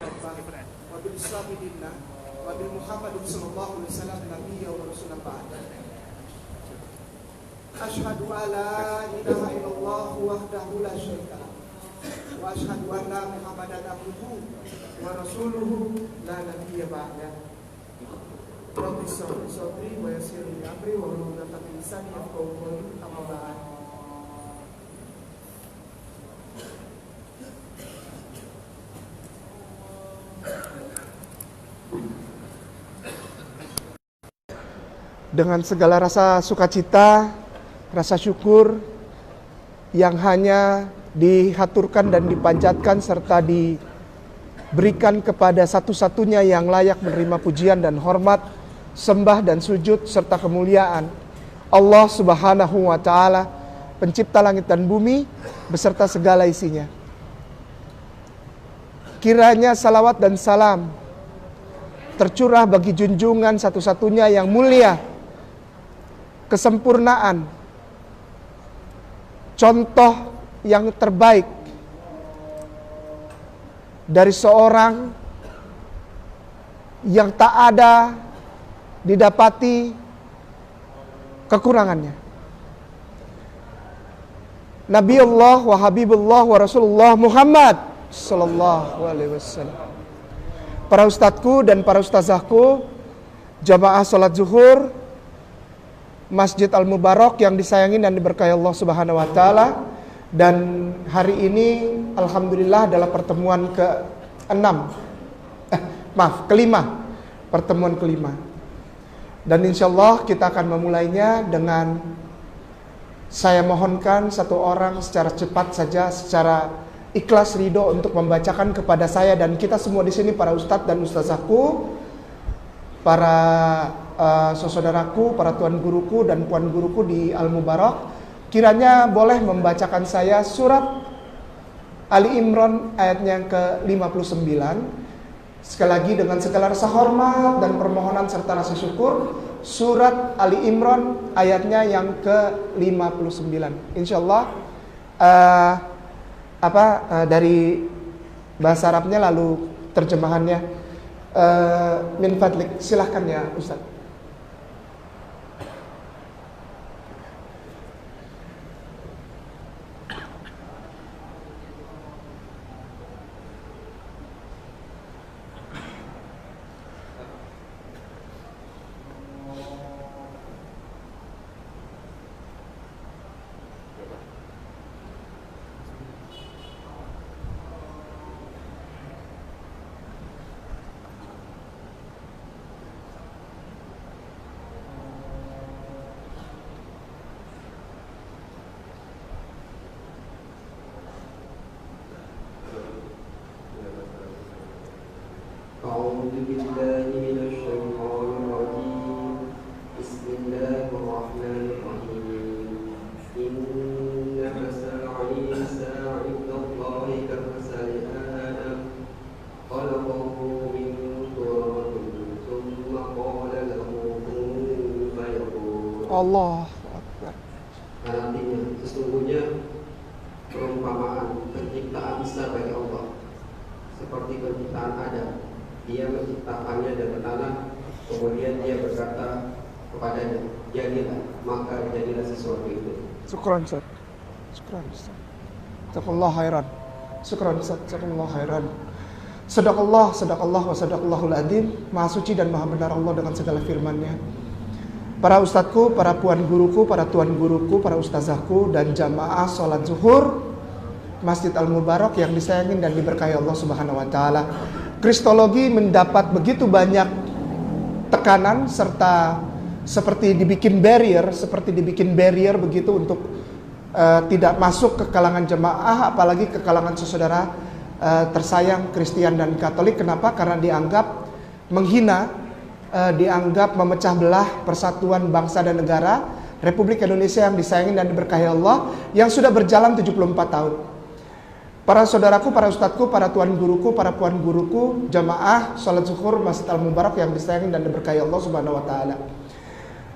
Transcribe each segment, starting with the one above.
wabil islami dinna wabil Muhammadin sallallahu alaihi wasallam nabiyya wa rasulan ba'da. Asyhadu alla ilaha illallah wahdahu la syarika lah wa asyhadu anna Muhammadan abduhu wa rasuluhu la nabiyya ba'da. Rabbi shrah li sadri wa yassir li amri wa hlul 'uqdatam min lisani yafqahu qawli. Amma ba'd. Dengan segala rasa sukacita, rasa syukur yang hanya dihaturkan dan dipanjatkan serta diberikan kepada satu-satunya yang layak menerima pujian dan hormat, sembah dan sujud serta kemuliaan, Allah Subhanahu wa Ta'ala, pencipta langit dan bumi beserta segala isinya. Kiranya salawat dan salam tercurah bagi junjungan satu-satunya yang mulia, kesempurnaan, contoh yang terbaik dari seorang yang tak ada didapati kekurangannya. Nabiullah wa Habibullah wa Rasulullah Muhammad sallallahu alaihi wasallam. Para ustadzku dan para ustazahku, jamaah salat zuhur Masjid Al-Mubarak yang disayangi dan diberkahi Allah Subhanahu wa Ta'ala. Dan hari ini alhamdulillah adalah pertemuan kelima. Pertemuan kelima. Dan insyaallah kita akan memulainya dengan saya mohonkan satu orang secara cepat saja, secara ikhlas ridho untuk membacakan kepada saya dan kita semua di sini, para ustadz dan ustazahku, para saudaraku, para tuan guruku dan puan guruku di Al-Mubarak, kiranya boleh membacakan saya surat Ali Imran ayatnya yang ke-59. Sekali lagi dengan segala rasa hormat dan permohonan serta rasa syukur, surat Ali Imran ayatnya yang ke-59. Insyaallah dari bahasa Arabnya lalu terjemahannya min fadlik, silahkan ya Ustaz. Allah Akbar. Artinya sesungguhnya perumpamaan penciptaan Isa bagi Allah seperti penciptaan Adam. Dia menciptakannya dari tanah, kemudian dia berkata kepadanya, jadilah, maka jadilah sesuatu itu. Syukran Ustaz. Syukran Ustaz. Jazakallahu khairan. Syukran Ustaz. Jazakallahu khairan. Sadaqallah wa sadaqallahul adzim. Maha suci dan maha benar Allah dengan segala firman-Nya. Para ustadzku, para puan guruku, para tuan guruku, para ustazahku dan jamaah sholat zuhur Masjid Al-Mubarak yang disayangi dan diberkahi Allah Subhanahu wa Ta'ala. Kristologi mendapat begitu banyak tekanan serta seperti dibikin barrier begitu untuk tidak masuk ke kalangan jemaah, apalagi ke kalangan saudara tersayang Kristen dan Katolik. Kenapa? Karena dianggap menghina, dianggap memecah belah persatuan bangsa dan negara Republik Indonesia yang disayangi dan diberkahi Allah yang sudah berjalan 74 tahun. Para saudaraku, para ustadzku, para tuan guruku, para puan guruku, jamaah salat zuhur Masjid Al-Mubarak yang disayangi dan diberkahi Allah Subhanahu wa Ta'ala.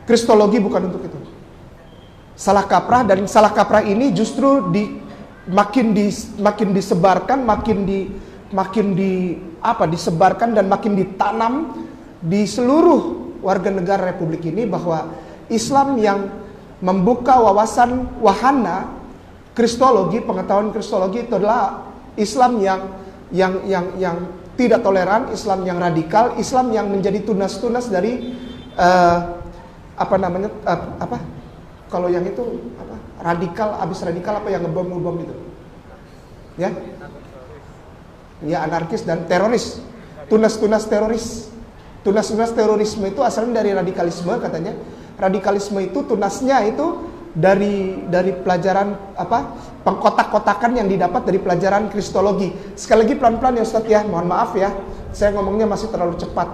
Kristologi bukan untuk itu. Salah kaprah, dan salah kaprah ini justru makin disebarkan, makin disebarkan dan makin ditanam di seluruh warga negara Republik ini, bahwa Islam yang membuka wawasan wahana kristologi, pengetahuan kristologi, itu adalah Islam yang tidak toleran, Islam yang radikal, Islam yang menjadi tunas-tunas dari kalau yang itu radikal, abis radikal apa yang ngebom itu, ya anarkis dan teroris, tunas-tunas teroris. Tunas-tunas terorisme itu asalnya dari radikalisme katanya. Radikalisme itu tunasnya itu dari pelajaran pengkotak-kotakan yang didapat dari pelajaran kristologi. Sekali lagi pelan-pelan ya Ustadz ya, mohon maaf ya, saya ngomongnya masih terlalu cepat.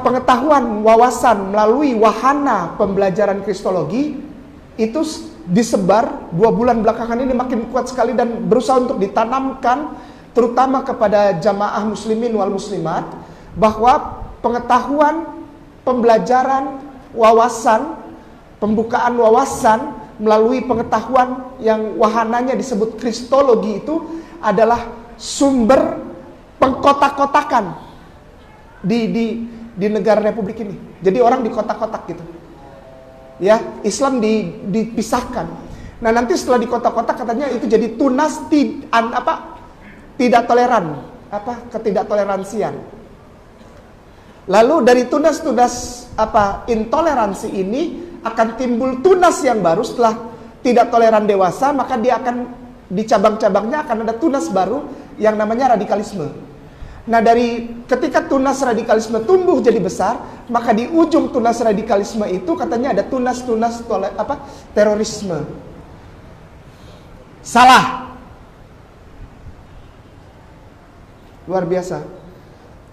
Pengetahuan, wawasan melalui wahana pembelajaran kristologi itu disebar 2 bulan belakangan ini makin kuat sekali dan berusaha untuk ditanamkan terutama kepada jamaah muslimin wal muslimat, bahwa pengetahuan, pembelajaran, wawasan, pembukaan wawasan melalui pengetahuan yang wahananya disebut kristologi itu adalah sumber pengkotak-kotakan di negara Republik ini. Jadi orang di kotak-kotak gitu. Ya, Islam dipisahkan. Nah, nanti setelah di kotak-kotak katanya itu jadi tunas tidak toleran, ketidaktoleransian. Lalu dari tunas-tunas intoleransi ini akan timbul tunas yang baru setelah tidak toleran dewasa, maka dia akan di cabang-cabangnya akan ada tunas baru yang namanya radikalisme. Nah, dari ketika tunas radikalisme tumbuh jadi besar, maka di ujung tunas radikalisme itu katanya ada tunas-tunas terorisme. Salah. Luar biasa.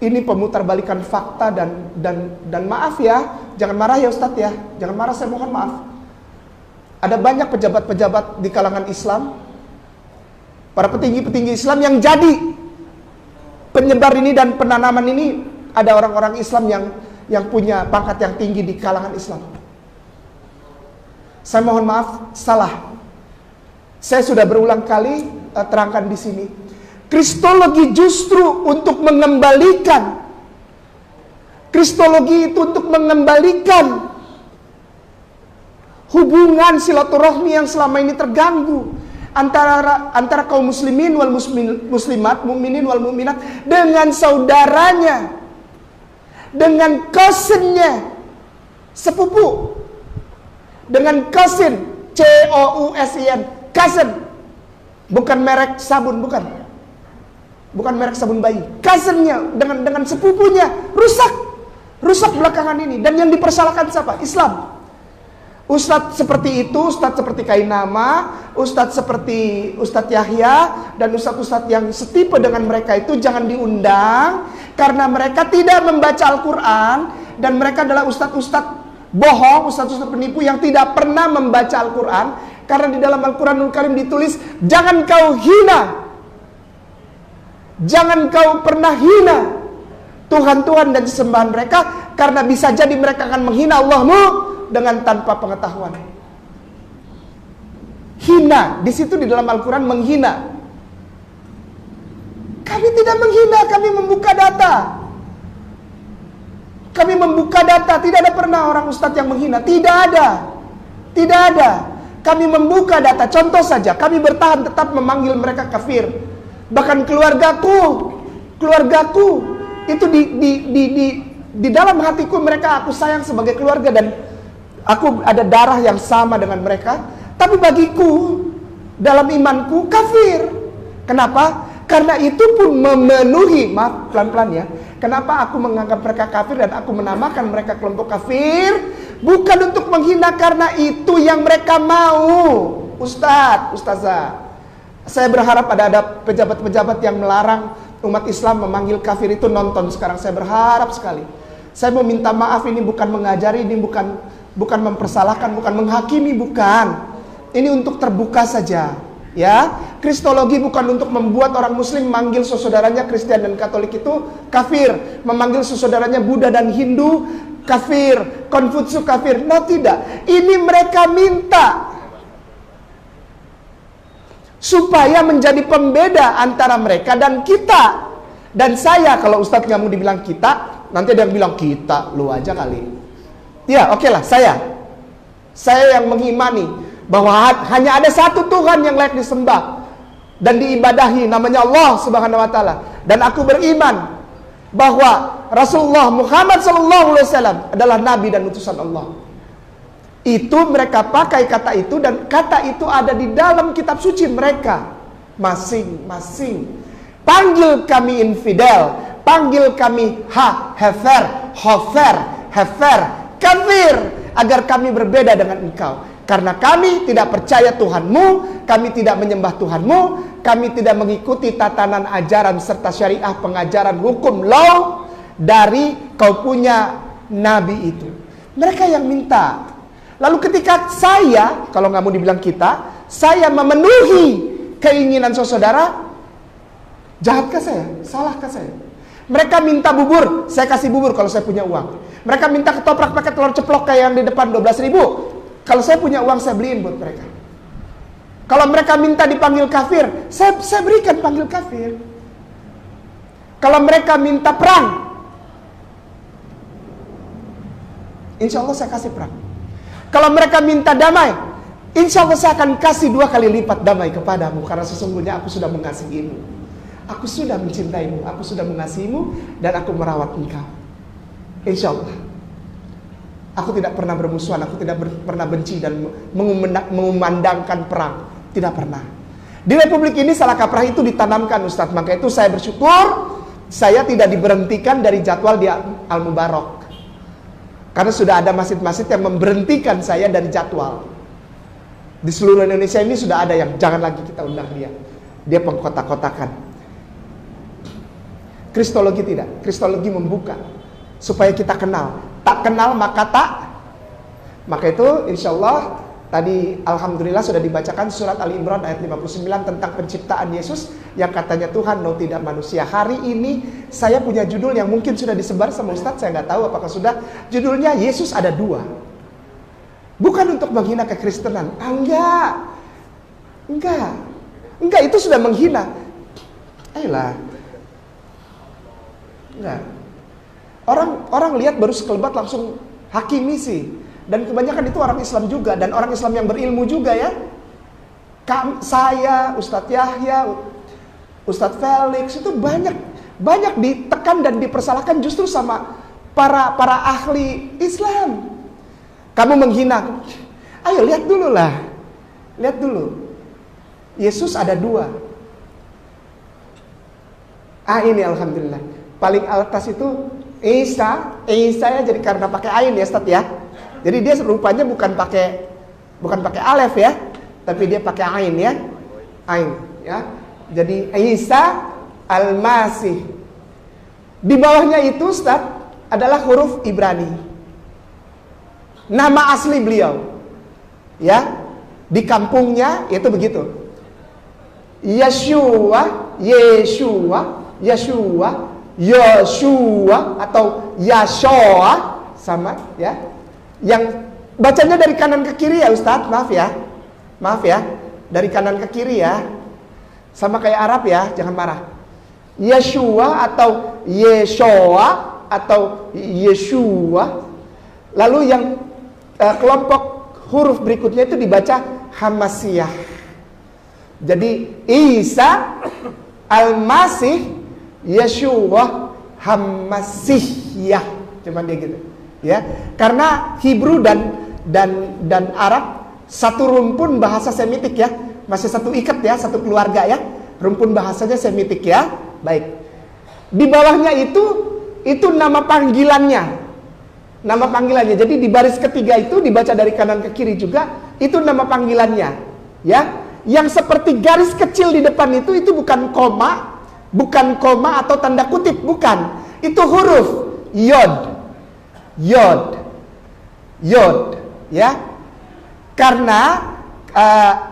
Ini pemutarbalikan fakta dan maaf ya, jangan marah ya Ustadz ya, jangan marah, saya mohon maaf. Ada banyak pejabat-pejabat di kalangan Islam, para petinggi-petinggi Islam yang jadi penyebar ini dan penanaman ini, ada orang-orang Islam yang punya pangkat yang tinggi di kalangan Islam. Saya mohon maaf, salah. Saya sudah berulang kali terangkan di sini. Kristologi justru untuk mengembalikan, kristologi itu untuk mengembalikan hubungan silaturahmi yang selama ini terganggu antara kaum muslimin wal muslimat, mukminin wal mukminat dengan saudaranya, dengan cousinnya, sepupu, dengan cousin, cousin, cousin, bukan merek sabun, bukan merek sabun bayi, cousinnya, dengan sepupunya, rusak belakangan ini. Dan yang dipersalahkan siapa? Islam. Ustadz seperti itu, ustadz seperti Kainama, ustadz seperti Ustadz Yahya, dan ustadz-ustadz yang setipe dengan mereka itu jangan diundang, karena mereka tidak membaca Al-Quran, dan mereka adalah ustadz-ustadz bohong, ustadz-ustadz penipu yang tidak pernah membaca Al-Quran, karena di dalam Al-Quranul Karim ditulis, jangan kau hina, jangan kau pernah hina Tuhan-Tuhan dan sesembahan mereka, karena bisa jadi mereka akan menghina Allahmu dengan tanpa pengetahuan. Hina, di situ di dalam Al-Quran menghina. Kami tidak menghina, kami membuka data. Kami membuka data, tidak ada pernah orang ustadz yang menghina, tidak ada. Kami membuka data, contoh saja, kami bertahan tetap memanggil mereka kafir. Bahkan keluargaku itu di dalam hatiku mereka aku sayang sebagai keluarga dan aku ada darah yang sama dengan mereka, tapi bagiku dalam imanku kafir. Kenapa? Karena itu pun memenuhi, maaf pelan-pelan ya, kenapa aku menganggap mereka kafir dan aku menamakan mereka kelompok kafir, bukan untuk menghina, karena itu yang mereka mau. Ustazah, saya berharap ada pejabat-pejabat yang melarang umat Islam memanggil kafir itu nonton sekarang. Saya berharap sekali. Saya mau minta maaf, ini bukan mengajari, ini bukan mempersalahkan, bukan menghakimi, bukan. Ini untuk terbuka saja, ya. Kristologi bukan untuk membuat orang muslim memanggil saudaranya Kristen dan Katolik itu kafir, memanggil saudaranya Buddha dan Hindu kafir, Konfutsu kafir. No, tidak. Ini mereka minta. supaya menjadi pembeda antara mereka dan kita. Dan saya, kalau Ustadz nggak mau dibilang kita, nanti ada yang bilang kita, lu aja kali. Ya, oke lah, saya yang mengimani bahwa hanya ada satu Tuhan yang layak disembah dan diibadahi, namanya Allah Subhanahu wa taala. Dan aku beriman bahwa Rasulullah Muhammad SAW adalah nabi dan utusan Allah. Itu mereka pakai kata itu, dan kata itu ada di dalam kitab suci mereka masing-masing. Panggil kami infidel, panggil kami hefer, kafir, agar kami berbeda dengan engkau. Karena kami tidak percaya Tuhanmu, kami tidak menyembah Tuhanmu, kami tidak mengikuti tatanan ajaran serta syariah pengajaran hukum law dari kau punya nabi itu. Mereka yang minta. Lalu ketika saya, kalau nggak mau dibilang kita, saya memenuhi keinginan saudara, jahatkah saya? Salahkah saya? Mereka minta bubur, saya kasih bubur kalau saya punya uang. Mereka minta ketoprak pakai telur ceplok kayak yang di depan 12.000. Kalau saya punya uang, saya beliin buat mereka. Kalau mereka minta dipanggil kafir, saya berikan panggil kafir. Kalau mereka minta perang, insya Allah saya kasih perang. Kalau mereka minta damai, insya Allah saya akan kasih 2 kali lipat damai kepadamu. Karena sesungguhnya aku sudah mengasihimu, aku sudah mencintaimu, aku sudah mengasihimu, dan aku merawat engkau. Insya Allah aku tidak pernah bermusuhan, aku tidak pernah benci dan mengumandangkan perang. Tidak pernah. Di Republik ini salah kaprah itu ditanamkan, Ustadz. Maka itu saya bersyukur saya tidak diberhentikan dari jadwal di Al-Mubarak. Karena sudah ada masjid-masjid yang memberhentikan saya dari jadwal. Di seluruh Indonesia ini sudah ada yang jangan lagi kita undang dia. Dia pengkotak-kotakan. Kristologi tidak. Kristologi membuka supaya kita kenal. Tak kenal maka tak. Maka itu insya Allah tadi alhamdulillah sudah dibacakan surat Ali Imran ayat 59 tentang penciptaan Yesus yang katanya Tuhan no tidak manusia. Hari ini saya punya judul yang mungkin sudah disebar sama Ustadz, saya nggak tahu apakah sudah. Judulnya Yesus ada 2. Bukan untuk menghina kekristenan. Enggak, itu sudah menghina. Ayolah. Enggak. Orang lihat baru sekelebat langsung hakimi sih. Dan kebanyakan itu orang Islam juga, dan orang Islam yang berilmu juga ya. Saya, Ustadz Yahya, Ustadz Felix itu banyak ditekan dan dipersalahkan justru sama para ahli Islam. Kamu menghina. Ayo lihat dulu lah. Lihat dulu. Yesus ada 2. Ini alhamdulillah. Paling atas itu Isa ya, jadi karena pakai ain ya Ustadz ya. Jadi dia rupanya bukan pakai alef ya, tapi dia pakai ain ya. Ain ya. Jadi Isa Al-Masih. Di bawahnya itu Ustadz adalah huruf Ibrani. Nama asli beliau. Ya. Di kampungnya itu begitu. Yeshua atau Yashoa sama ya. Yang bacanya dari kanan ke kiri ya Ustadz, maaf ya, dari kanan ke kiri ya, sama kayak Arab ya, jangan marah. Yeshua atau Yeshoa atau Yeshua. Lalu yang kelompok huruf berikutnya itu dibaca Hamasiyah. Jadi Isa Al-Masih Yeshua Hamasiyah, cuman dia gitu. Ya, karena Hebrew dan Arab satu rumpun bahasa Semitik ya, masih satu ikat ya, satu keluarga ya, rumpun bahasanya Semitik ya. Baik. Di bawahnya itu nama panggilannya. Nama panggilannya. Jadi di baris ketiga itu dibaca dari kanan ke kiri juga, itu nama panggilannya. Ya, yang seperti garis kecil di depan itu bukan koma atau tanda kutip, bukan. Itu huruf Yod ya, karena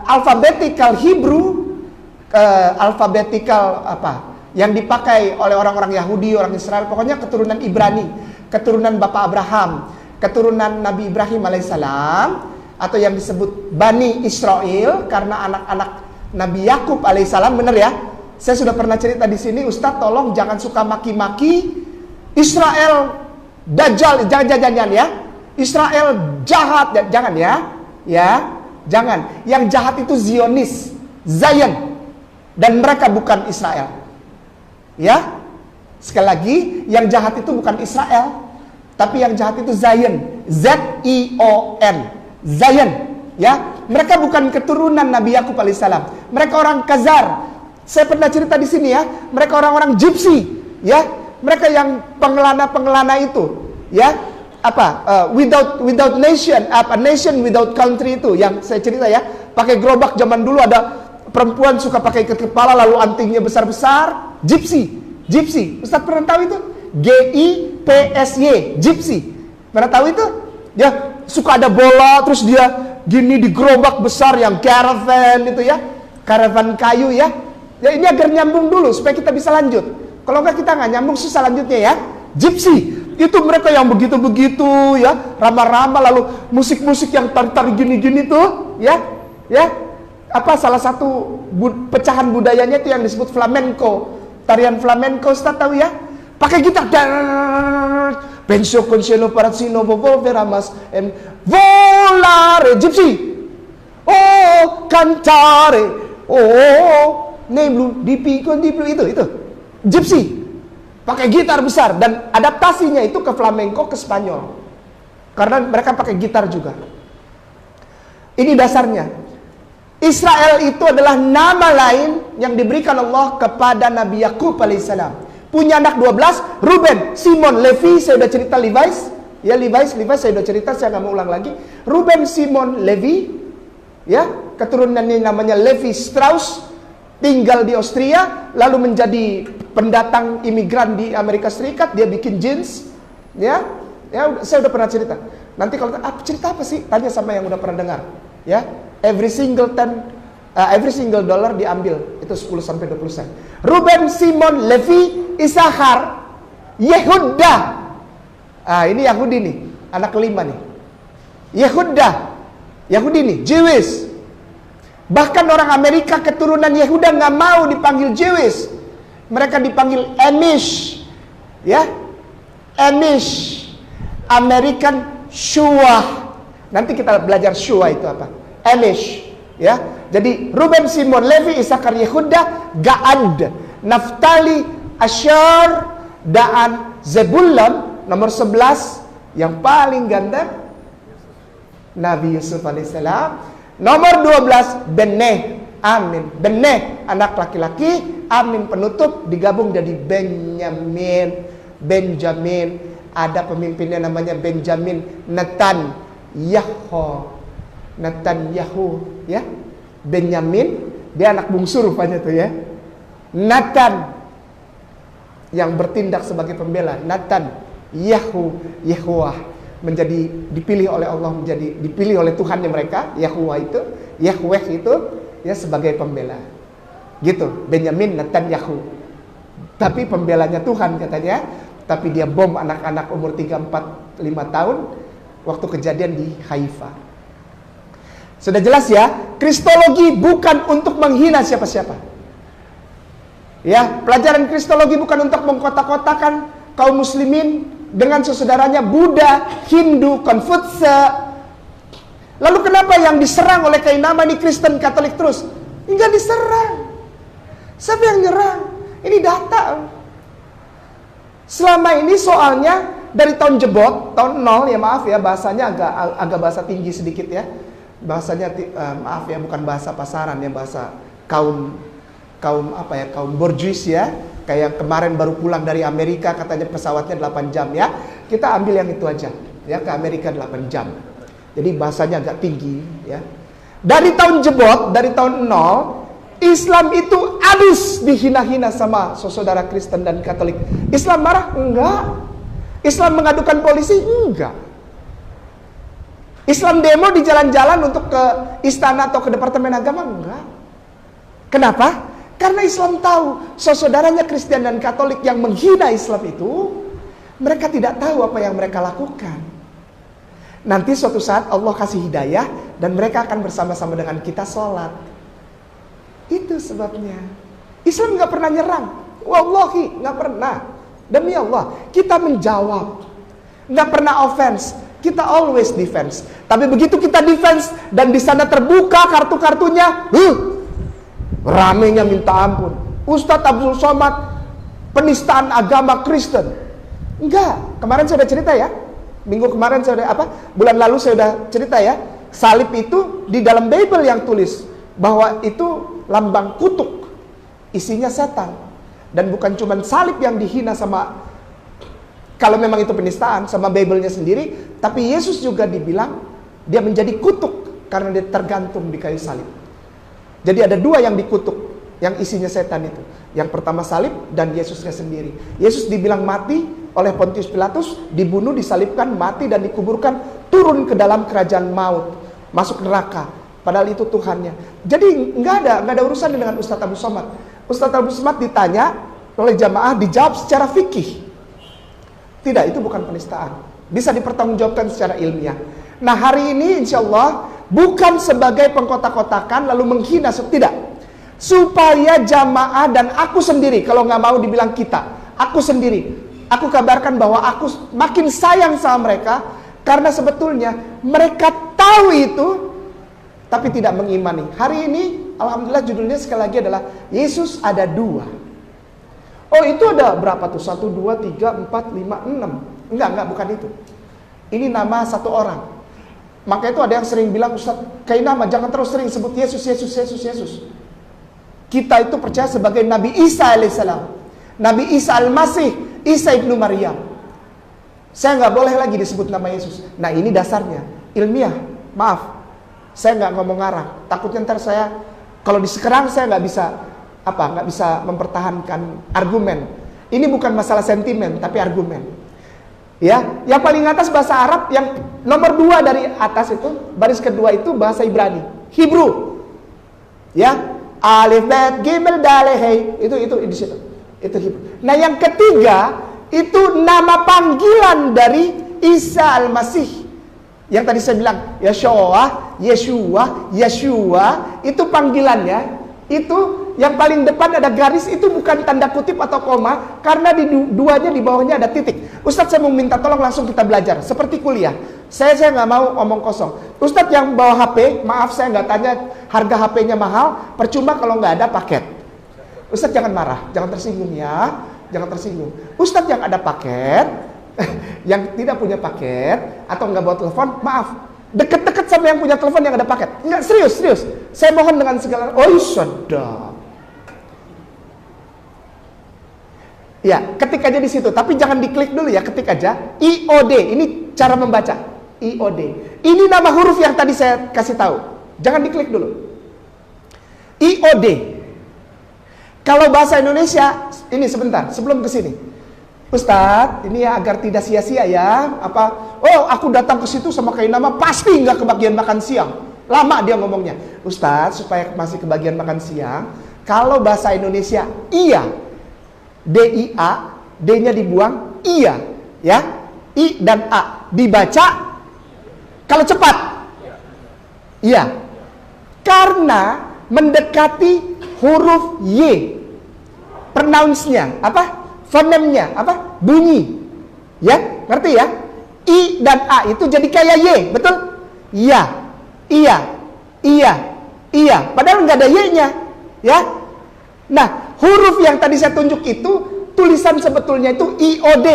alfabetikal Hebrew, alfabetikal yang dipakai oleh orang-orang Yahudi, orang Israel, pokoknya keturunan Ibrani, keturunan Bapak Abraham, keturunan Nabi Ibrahim alaihissalam, atau yang disebut Bani Israel karena anak-anak Nabi Yakub alaihissalam, benar ya? Saya sudah pernah cerita di sini, Ustadz tolong jangan suka maki-maki Israel Dajjal, jangan ya. Israel jahat, jangan ya. Ya, jangan. Yang jahat itu Zionis, Zion, dan mereka bukan Israel. Ya. Sekali lagi, yang jahat itu bukan Israel, tapi yang jahat itu Zion, Z-I-O-N, Zion. Ya, mereka bukan keturunan Nabi Yakub alaihissalam. Mereka orang Khazar. Saya pernah cerita di sini ya. Mereka orang-orang Gypsy. Ya, mereka yang pengelana-pengelana itu. Ya, without nation, nation without country itu yang saya cerita ya. Pakai gerobak zaman dulu, ada perempuan suka pakai ikat kepala lalu antingnya besar-besar. Gypsy. Ustaz pernah tahu itu? G-I-P-S-Y, Gypsy. Pernah tahu itu? Ya, suka ada bola terus dia gini di gerobak besar yang caravan itu ya. Caravan kayu ya. Ya ini agar nyambung dulu supaya kita bisa lanjut. Kalau enggak kita nggak nyambung, susah lanjutnya ya. Gypsy itu mereka yang begitu-begitu ya, ramah-ramah, lalu musik-musik yang tar-tar gini-gini tuh ya. Salah satu pecahan budayanya itu yang disebut flamenco. Tarian flamenco, Ustaz tahu ya? Pakai gitar. Penso concello parazzino veramas volare Gypsy. Oh, cantare. Oh, neblu dipikon diplu itu. Gypsy. Pakai gitar besar dan adaptasinya itu ke flamenco, ke Spanyol. Karena mereka pakai gitar juga. Ini dasarnya. Israel itu adalah nama lain yang diberikan Allah kepada Nabi Yakub alaihissalam. Punya anak 12, Ruben, Simon, Levi, saya sudah cerita Levi's. Ya, Levi's saya sudah cerita, saya nggak mau ulang lagi. Ruben, Simon, Levi, ya, keturunannya namanya Levi Strauss, tinggal di Austria, lalu menjadi pendatang imigran di Amerika Serikat. Dia bikin jeans, ya, saya udah pernah cerita. Nanti kalau cerita apa sih? Tanya sama yang udah pernah dengar, ya. Every single dollar diambil itu 10 sampai 20 sen. Ruben, Simon, Levi, Isahar, Yehuda. Ini Yahudi nih, anak kelima nih. Yehuda, Yahudi nih, Jewish. Bahkan orang Amerika keturunan Yehuda nggak mau dipanggil Jewish. Mereka dipanggil Amish. Ya. Amish. American Shua. Nanti kita belajar Shua itu apa. Amish. Ya. Jadi Ruben, Simon, Levi, Isakar, Yehuda, Ga'ad, Naftali, Asyar, Dan, Zebulon. Nomor 11 yang paling ganteng Nabi Yusuf alaihissalam. Nomor 12 Beneh, Amin. Beneh anak laki-laki, Amin penutup, digabung jadi Benjamin. Ada pemimpinnya namanya Benjamin Netanyahu, ya. Benyamin, dia anak bungsu rupanya tuh ya. Natan yang bertindak sebagai pembela, Yahuwah menjadi dipilih oleh Allah, dipilih oleh Tuhannya mereka, Yahweh itu ya sebagai pembela. Gitu, Benyamin Netanyahu. Tapi pembelanya Tuhan katanya, tapi dia bom anak-anak umur 3, 4, 5 tahun waktu kejadian di Haifa. Sudah jelas ya, Kristologi bukan untuk menghina siapa-siapa. Ya, pelajaran Kristologi bukan untuk mengkotak-kotakan kaum muslimin dengan saudaranya Buddha, Hindu, Konfutse. Lalu kenapa yang diserang oleh Kainama ini Kristen Katolik terus? Enggak diserang. Siapa yang nyerang? Ini data. Selama ini soalnya dari tahun jebot, tahun 0 ya, maaf ya, bahasanya agak bahasa tinggi sedikit ya. Bahasanya maaf ya, bukan bahasa pasaran ya, bahasa kaum borjuis ya. Kayak kemarin baru pulang dari Amerika, katanya pesawatnya 8 jam ya. Kita ambil yang itu aja ya, ke Amerika 8 jam. Jadi bahasanya agak tinggi ya. Dari tahun jebot, dari tahun 0, Islam itu habis dihina-hina sama saudara Kristen dan Katolik. Islam marah? Enggak. Islam mengadukan polisi? Enggak. Islam demo di jalan-jalan untuk ke istana atau ke departemen agama? Enggak. Kenapa? Karena Islam tahu saudaranya Kristen dan Katolik yang menghina Islam itu, mereka tidak tahu apa yang mereka lakukan. Nanti suatu saat Allah kasih hidayah dan mereka akan bersama-sama dengan kita sholat. Itu sebabnya Islam nggak pernah nyerang. Wallahi nggak pernah. Demi Allah kita menjawab, nggak pernah offense. Kita always defense. Tapi begitu kita defense dan di sana terbuka kartu-kartunya, ramenya minta ampun. Ustadz Abdul Somad penistaan agama Kristen. Enggak, kemarin saya udah cerita ya. Minggu kemarin saya udah bulan lalu saya udah cerita ya. Salib itu di dalam Bible yang tulis bahwa itu lambang kutuk. Isinya setan. Dan bukan cuma salib yang dihina sama, kalau memang itu penistaan, sama Bible-nya sendiri, tapi Yesus juga dibilang dia menjadi kutuk karena dia tergantung di kayu salib. Jadi ada dua yang dikutuk, yang isinya setan itu. Yang pertama salib dan Yesusnya sendiri. Yesus dibilang mati oleh Pontius Pilatus, dibunuh, disalibkan, mati dan dikuburkan, turun ke dalam kerajaan maut, masuk neraka. Padahal itu Tuhannya. Jadi nggak ada urusan dengan Ustadz Abu Somad. Ustadz Abu Somad ditanya oleh jamaah, dijawab secara fikih. Tidak, itu bukan penistaan. Bisa dipertanggungjawabkan secara ilmiah. Nah hari ini insya Allah bukan sebagai pengkotak-kotakan lalu menghina, tidak. Supaya jamaah dan aku sendiri, kalau nggak mau dibilang kita, aku sendiri, aku kabarkan bahwa aku makin sayang sama mereka, karena sebetulnya mereka tahu itu, tapi tidak mengimani. Hari ini, alhamdulillah judulnya sekali lagi adalah Yesus ada dua. Oh itu ada berapa tuh? 1, 2, 3, 4, 5, 6. Enggak, bukan itu. Ini nama satu orang. Maka itu ada yang sering bilang, Ustaz, kayak nama, jangan terus sering sebut Yesus, Yesus, Yesus, Yesus. Kita itu percaya sebagai Nabi Isa alaihissalam, Nabi Isa al-Masih, Isa ibnu Maryam. Saya nggak boleh lagi disebut nama Yesus. Nah ini dasarnya, ilmiah. Maaf, saya nggak ngomong ngarang. Takutnya ntar saya, kalau disekerang saya nggak bisa mempertahankan argumen. Ini bukan masalah sentimen, tapi argumen. Ya, yang paling atas bahasa Arab, yang nomor 2 dari atas itu, baris kedua itu bahasa Ibrani, Hebrew. Ya. Alif, Bet, Gimel, Daleh, Hei. Itu di situ. Itu Hebrew. Nah, yang ketiga itu nama panggilan dari Isa al-Masih. Yang tadi saya bilang Yeshua, itu panggilannya. Itu yang paling depan ada garis, itu bukan tanda kutip atau koma, karena di duanya di bawahnya ada titik. Ustadz, saya mau minta tolong langsung kita belajar seperti kuliah. Saya nggak mau omong kosong. Ustadz yang bawa HP, maaf saya nggak tanya harga HP-nya mahal, percuma kalau nggak ada paket. Ustadz jangan marah, jangan tersinggung ya, jangan tersinggung. Ustadz yang ada paket, yang tidak punya paket atau nggak bawa telepon, maaf, deket-deket sama yang punya telepon yang ada paket. Nggak, serius. Saya mohon dengan segala, sedap. Ya, ketik aja di situ, tapi jangan diklik dulu ya, ketik aja IOD. Ini cara membaca IOD. Ini nama huruf yang tadi saya kasih tahu. Jangan diklik dulu. IOD. Kalau bahasa Indonesia, ini sebentar sebelum ke sini. Ustadz, ini ya agar tidak sia-sia ya. Aku datang ke situ sama kain nama, pasti nggak kebagian makan siang. Lama dia ngomongnya. Ustadz, supaya masih kebagian makan siang, kalau bahasa Indonesia iya, D-I-A, D-nya dibuang, iya, ya, I dan A dibaca. Kalau cepat, iya, karena mendekati huruf Y, pronounce-nya fonemnya bunyi, ya, ngerti ya? I dan A itu jadi kayak Y, betul? Iya. Padahal nggak ada Y-nya, ya. Nah, huruf yang tadi saya tunjuk itu tulisan sebetulnya itu IOD,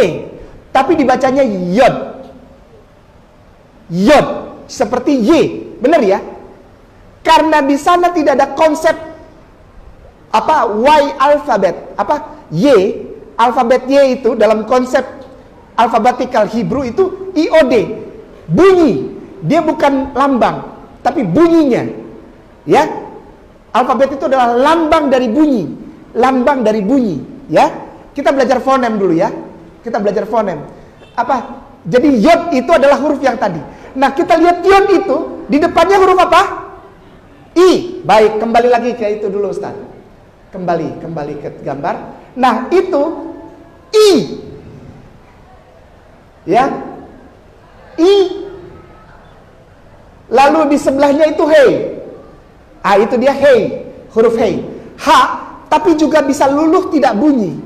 tapi dibacanya Yod, seperti Y, benar ya? Karena di sana tidak ada konsep Y alfabet, Y, alfabet Y itu dalam konsep alfabetikal Hebrew itu IOD, bunyi. Dia bukan lambang, tapi bunyinya. Ya. Alfabet itu adalah lambang dari bunyi, ya. Kita belajar fonem dulu ya. Kita belajar fonem. Jadi yod itu adalah huruf yang tadi. Nah, kita lihat yod itu di depannya huruf apa? I. Baik, kembali lagi ke itu dulu, Ustaz. Kembali ke gambar. Nah, itu I. Ya. I. Lalu di sebelahnya itu hey. Itu dia hey. huruf hei. Ha, tapi juga bisa luluh tidak bunyi.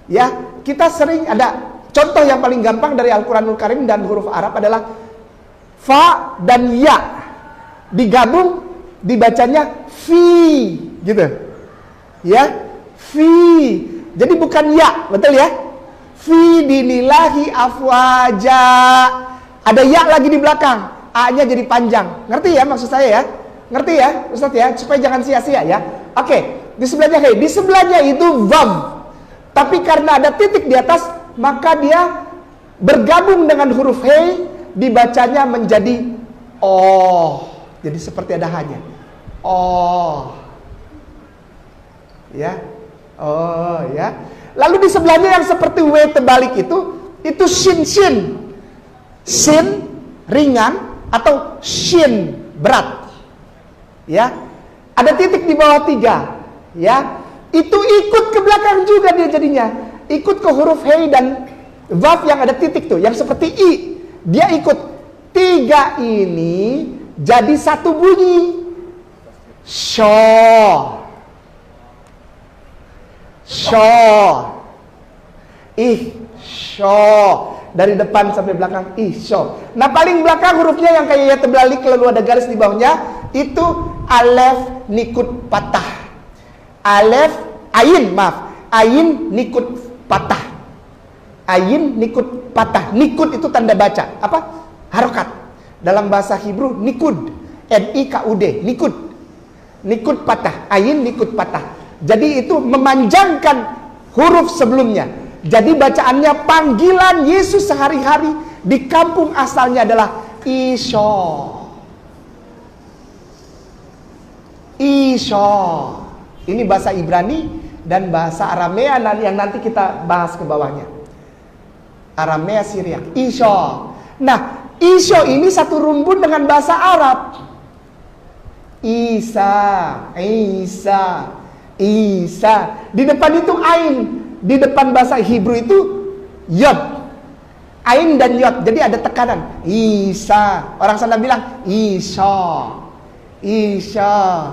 Ya, kita sering ada contoh yang paling gampang dari Al-Quranul Karim dan huruf Arab adalah fa dan ya. Digabung dibacanya fi, gitu. Ya, fi. Jadi bukan ya, betul ya? Fi dinillahi afwaja. Ada ya lagi di belakang. A-nya jadi panjang. Ngerti ya maksud saya ya? Ngerti ya Ustaz ya? Supaya jangan sia-sia ya. Oke, di sebelahnya hei. Di sebelahnya itu vam. Tapi karena ada titik di atas, maka dia bergabung dengan huruf hei, dibacanya menjadi oh. Jadi seperti ada hanya. Oh. Ya. Oh ya. Lalu di sebelahnya yang seperti W terbalik itu shin shin. Shin ringan atau shin berat. Ya. Ada titik di bawah 3. Ya. Itu ikut ke belakang juga dia jadinya. Ikut ke huruf hei dan vav yang ada titik tuh, yang seperti i. Dia ikut 3 ini jadi satu bunyi. Sho. Sho. Sho. Dari depan sampai belakang sho. Nah paling belakang hurufnya yang kayak ya terbalik lalu ada garis di bawahnya itu alef nikut patah. Alef ain nikut patah. Ain nikut patah. Nikut itu tanda baca. Apa? Harokat. Dalam bahasa Hebrew nikud. Nikud. Nikud. Nikud patah. Ain nikut patah. Jadi itu memanjangkan huruf sebelumnya. Jadi bacaannya panggilan Yesus sehari-hari di kampung asalnya adalah Isho. Isho. Ini bahasa Ibrani dan bahasa Aramea yang nanti kita bahas ke bawahnya. Aramea Syriak. Isho. Nah, Isho ini satu rumpun dengan bahasa Arab. Isa. Di depan itu ain. Di depan bahasa Hebrew itu yod. Ain dan yod. Jadi ada tekanan. Isa. Orang sana bilang Isha.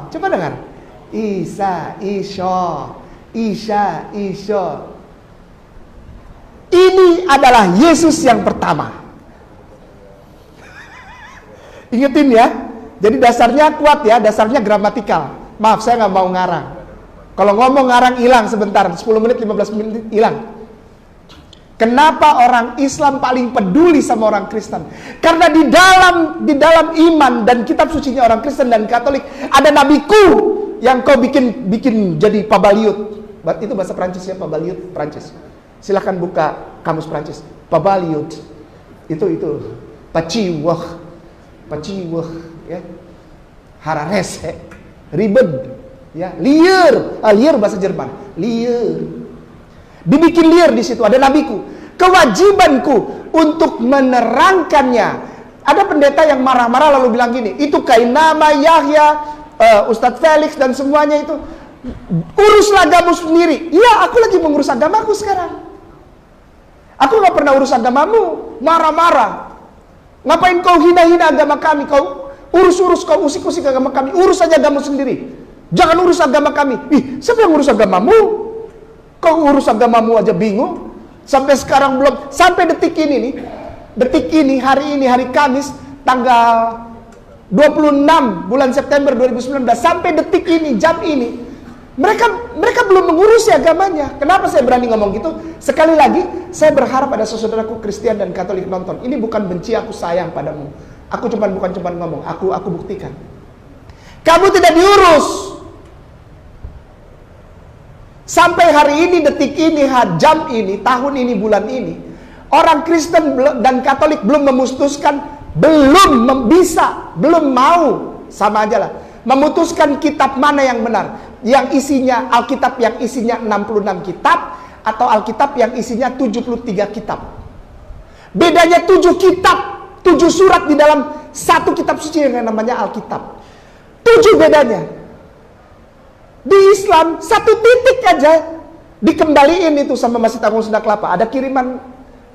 Coba dengar. Isa. Ini adalah Yesus yang pertama. Ingetin ya. Jadi dasarnya kuat ya. Dasarnya gramatikal. Maaf saya nggak mau ngarang. Kalau ngomong ngarang hilang sebentar, 10 menit, 15 menit hilang. Kenapa orang Islam paling peduli sama orang Kristen? Karena di dalam iman dan kitab sucinya orang Kristen dan Katolik ada nabiku yang kau bikin jadi pabaliut. Itu bahasa Prancis ya, pabaliut Prancis. Silahkan buka kamus Prancis. Pabaliut. Itu paciwah ya. Hararese. Ribet. Ya, liar bahasa Jerman. Liar. Dibikin liar di situ ada nabiku. Kewajibanku untuk menerangkannya. Ada pendeta yang marah-marah lalu bilang gini, itu Kainama, Yahya, Ustadz Felix dan semuanya itu uruslah agamamu sendiri. Iya, aku lagi mengurus agamaku sekarang. Aku nggak pernah urus agamamu. Marah-marah. Ngapain kau hina-hina agama kami? Kau urus-urus, kau usik-usik agama kami. Urus saja agamamu sendiri. Jangan urus agama kami. Siapa yang urus agamamu? Kau urus agamamu aja bingung. Sampai sekarang belum. Sampai detik ini nih. Detik ini, hari Kamis, tanggal 26 bulan September 2019. Sampai detik ini, jam ini. Mereka belum mengurusi agamanya. Kenapa saya berani ngomong gitu? Sekali lagi, saya berharap ada saudaraku Kristen dan Katolik nonton. Ini bukan benci, aku sayang padamu. Aku bukan cuma ngomong. Aku buktikan. Kamu tidak diurus. Sampai hari ini, detik ini, jam ini, tahun ini, bulan ini, orang Kristen dan Katolik belum memutuskan, belum mau, sama aja lah, memutuskan kitab mana yang benar. Yang isinya Alkitab yang isinya 66 kitab atau Alkitab yang isinya 73 kitab. Bedanya 7 kitab, 7 surat di dalam satu kitab suci yang namanya Alkitab. 7 bedanya. Di Islam satu titik aja dikembaliin itu sama Masjid Agung Sunda Kelapa. Ada kiriman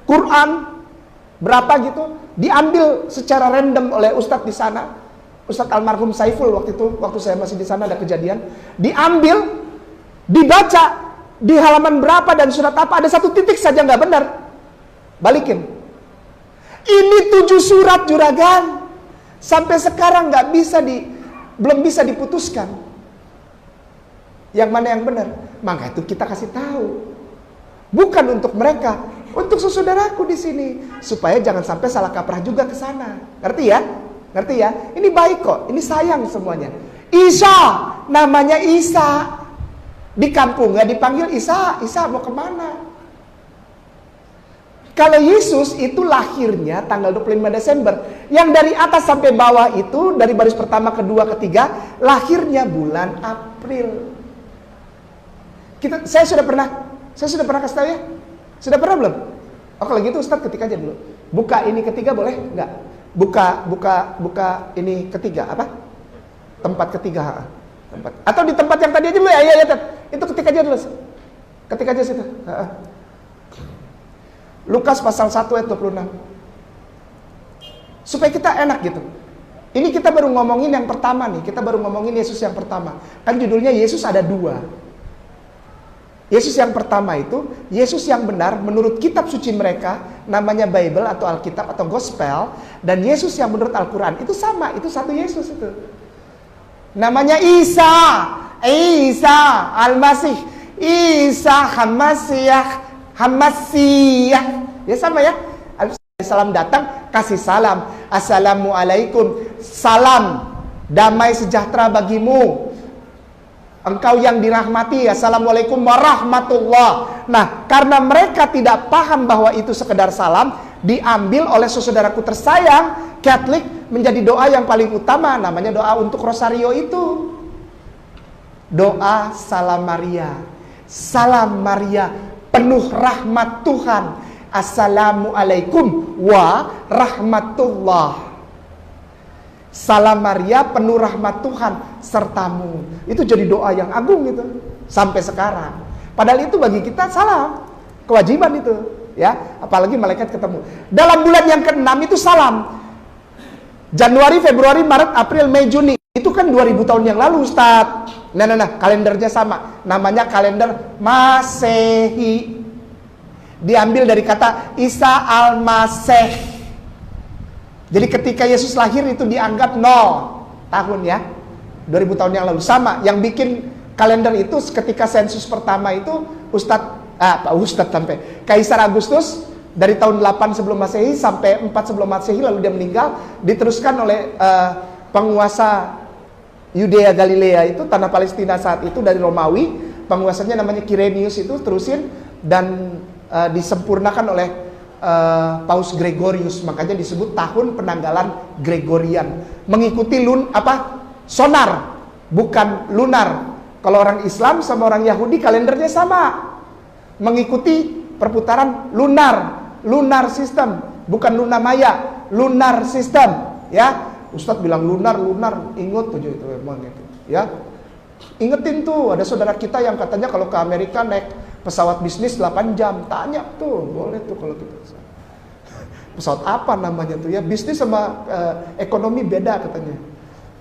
Quran berapa gitu, diambil secara random oleh ustadz di sana. Ustadz almarhum Saiful waktu saya masih di sana ada kejadian, diambil, dibaca di halaman berapa dan surat apa, ada 1 titik saja nggak benar, balikin. Ini 7 surat juragan, sampai sekarang belum bisa diputuskan yang mana yang benar. Maka itu kita kasih tahu, bukan untuk mereka, untuk saudaraku di sini, supaya jangan sampai salah kaprah juga ke sana. Ngerti ya? Ngerti ya? Ini baik kok, ini sayang semuanya. Isa, namanya Isa. Di kampung nggak dipanggil Isa, Isa mau kemana? Kalau Yesus itu lahirnya tanggal 25 Desember. Yang dari atas sampai bawah itu, dari baris pertama, kedua, ketiga, lahirnya bulan April. Saya sudah pernah kasih tahu ya? Sudah pernah belum? Oh kalau gitu Ustadz ketik aja dulu. Buka ini ketiga boleh? Enggak. Buka ini ketiga apa? Tempat ketiga. Tempat. Atau di tempat yang tadi aja dulu ya. Iya, itu ketik aja dulu. Ketik aja situ. Lukas pasal 1 ayat 26. Supaya kita enak gitu. Ini kita baru ngomongin yang pertama nih. Kita baru ngomongin Yesus yang pertama. Kan judulnya Yesus ada 2. Yesus yang pertama itu, Yesus yang benar menurut kitab suci mereka, namanya Bible atau Alkitab atau Gospel. Dan Yesus yang menurut Al-Quran, itu sama, itu satu Yesus itu. Namanya Isa Al-Masih, Isa Hamasiyah. Ya sama ya. Salam datang, kasih salam. Assalamualaikum, salam, damai sejahtera bagimu. Engkau yang dirahmati, assalamualaikum warahmatullah. Nah, karena mereka tidak paham bahwa itu sekedar salam, diambil oleh saudaraku tersayang Katolik menjadi doa yang paling utama, namanya doa untuk Rosario itu. Doa Salam Maria. Salam Maria, penuh rahmat Tuhan. Assalamualaikum warahmatullah. Salam Maria, penuh rahmat Tuhan sertamu. Itu jadi doa yang agung itu sampai sekarang. Padahal itu bagi kita salam, kewajiban itu, ya. Apalagi malaikat ketemu. Dalam bulan yang ke-6 itu salam. Januari, Februari, Maret, April, Mei, Juni. Itu kan 2000 tahun yang lalu, Ustaz. Nah, kalendernya sama. Namanya kalender Masehi. Diambil dari kata Isa Al-Masih. Jadi ketika Yesus lahir itu dianggap 0 tahun ya. 2000 tahun yang lalu. Sama, yang bikin kalender itu ketika sensus pertama itu Ustadz sampai Kaisar Agustus dari tahun 8 sebelum Masehi sampai 4 sebelum Masehi, lalu dia meninggal, diteruskan oleh penguasa Yudea Galilea itu, tanah Palestina saat itu dari Romawi. Penguasanya namanya Quirinius itu, terusin dan disempurnakan oleh Paus Gregorius, makanya disebut tahun penanggalan Gregorian, mengikuti sonar, bukan lunar. Kalau orang Islam sama orang Yahudi kalendernya sama, mengikuti perputaran lunar system, bukan luna maya, lunar system, ya. Ustadz bilang lunar, ingat tuh itu emang gitu, ya. Ingetin tuh, ada saudara kita yang katanya kalau ke Amerika naik pesawat bisnis 8 jam. Tanya tuh, boleh tuh kalau gitu. Pesawat apa namanya tuh ya? Bisnis sama ekonomi beda katanya.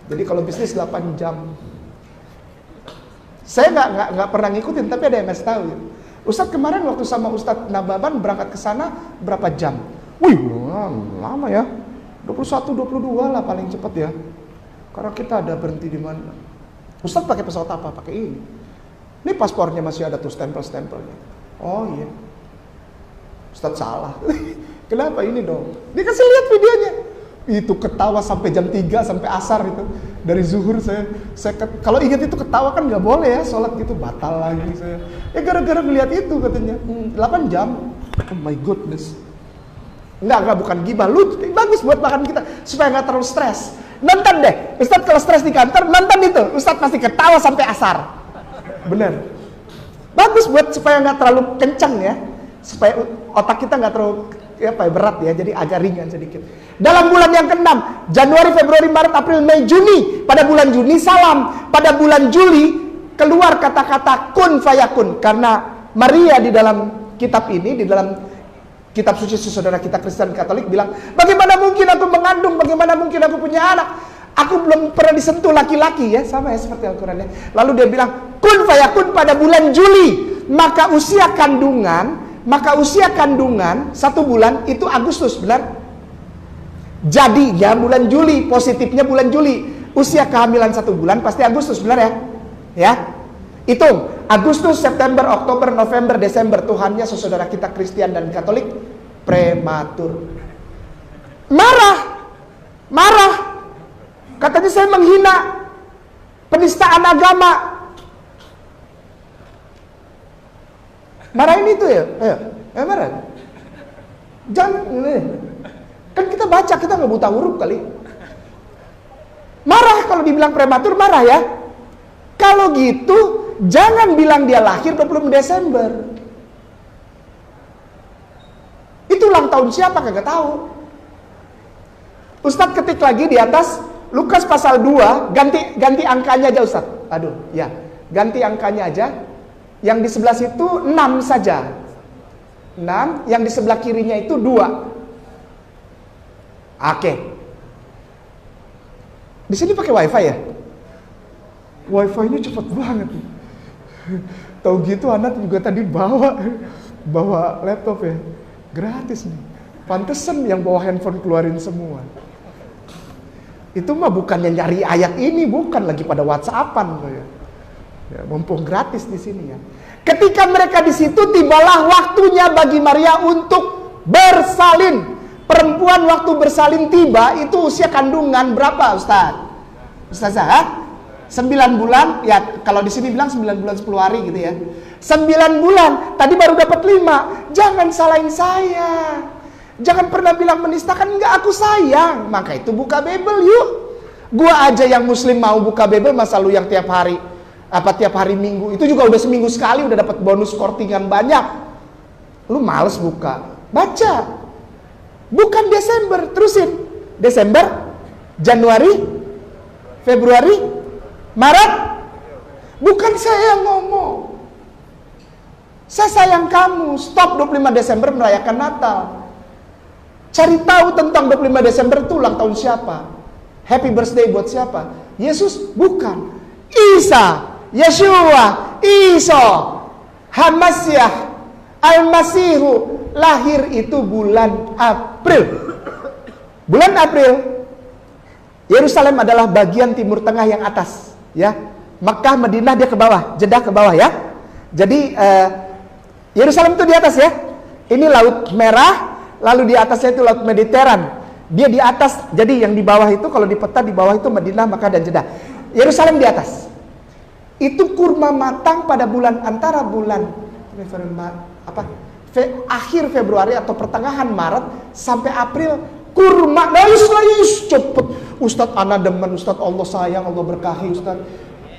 Jadi kalau bisnis 8 jam. Saya nggak pernah ngikutin, tapi ada yang ngasih tahu ya. Ustadz kemarin waktu sama Ustadz Nababan berangkat ke sana berapa jam? Wih, lama ya. 21-22 lah paling cepat ya. Karena kita ada berhenti di mana. Ustadz pakai pesawat apa? Pakai ini. Ini paspornya masih ada tuh stempel-stempelnya. Oh iya. Ustadz salah. Kenapa ini dong? Dikasih lihat videonya. Itu ketawa sampai jam 3 sampai asar itu. Dari zuhur saya kalau ingat itu ketawa kan nggak boleh ya, sholat gitu batal lagi saya. Gara-gara ngeliat itu katanya 8 jam. Oh my goodness. Enggak bukan gibah, bagus buat makan kita supaya nggak terlalu stres. Nonton deh, Ustadz kalau stres di kantor nonton itu, Ustadz pasti ketawa sampai asar. Bener. Bagus buat supaya nggak terlalu kencang ya, supaya otak kita nggak terlalu berat ya, jadi agak ringan sedikit. Dalam bulan yang ke-6, Januari, Februari, Maret, April, Mei, Juni. Pada bulan Juni salam. Pada bulan Juli keluar kata-kata kun fayakun. Karena Maria di dalam kitab ini, di dalam kitab suci saudara kita Kristen Katolik bilang, bagaimana mungkin aku mengandung, bagaimana mungkin aku punya anak? Aku belum pernah disentuh laki-laki ya, sama ya seperti Al-Quran ya. Lalu dia bilang, kun fayakun pada bulan Juli, maka usia kandungan 1 bulan itu Agustus, benar? Jadinya bulan Juli, positifnya bulan Juli. Usia kehamilan 1 bulan pasti Agustus, benar ya? Ya, hitung Agustus, September, Oktober, November, Desember. Tuhannya saudara kita Kristen dan Katolik prematur. Marah. Katanya saya menghina, penistaan agama. Marahin itu ya? Ayo marah. Jangan, kan kita baca, kita nggak buta huruf kali. Marah kalau dibilang prematur, marah ya. Kalau gitu, jangan bilang dia lahir 20 Desember. Itu ulang tahun siapa kagak tahu. Ustadz ketik lagi di atas Lukas pasal 2, ganti angkanya aja Ustadz. Aduh, ya. Ganti angkanya aja. Yang di sebelah situ 6 saja. 6, yang di sebelah kirinya itu 2. Oke. Di sini pakai wifi ya? Wifi-nya cepat banget. Tahu gitu anak juga tadi bawa laptop ya. Gratis nih. Pantesan yang bawa handphone keluarin semua. Itu mah bukannya nyari ayat ini, bukan lagi pada WhatsAppan ya. Ya, mumpung gratis di sini ya. Ketika mereka di situ, tibalah waktunya bagi Maria untuk bersalin. Perempuan waktu bersalin tiba, itu usia kandungan berapa Ustazah? 9 bulan, ya kalau di sini bilang 9 bulan 10 hari gitu ya. 9 bulan, tadi baru dapat 5. Jangan salahin saya. Jangan pernah bilang menistakan, enggak, aku sayang. Maka itu buka Bible yuk. Gua aja yang muslim mau buka Bible, masa lu yang tiap hari Minggu, itu juga udah seminggu sekali udah dapat bonus kortingan banyak. Lu males buka, baca. Bukan Desember, terusin. Desember, Januari, Februari, Maret. Bukan saya yang ngomong. Saya sayang kamu. Stop 25 Desember merayakan Natal. Cari tahu tentang 25 Desember itu ulang tahun siapa. Happy birthday buat siapa? Yesus? Bukan. Isa, Yeshua, Isa, Hamasyah, Al-Masihu lahir itu bulan April. Bulan April, Yerusalem adalah bagian timur tengah yang atas, ya. Makkah, Madinah dia ke bawah, Jeddah ke bawah ya. Jadi Yerusalem itu di atas ya. Ini Laut Merah, lalu di atasnya itu Laut Mediteran. Dia di atas, jadi yang di bawah itu kalau di peta di bawah itu Madinah, Makkah dan Jeddah. Yerusalem di atas. Itu kurma matang pada bulan antara bulan akhir Februari atau pertengahan Maret sampai April. Kurma, nangis cepet. Ustadz ana demen, Ustadz Allah sayang, Allah berkahi Ustadz.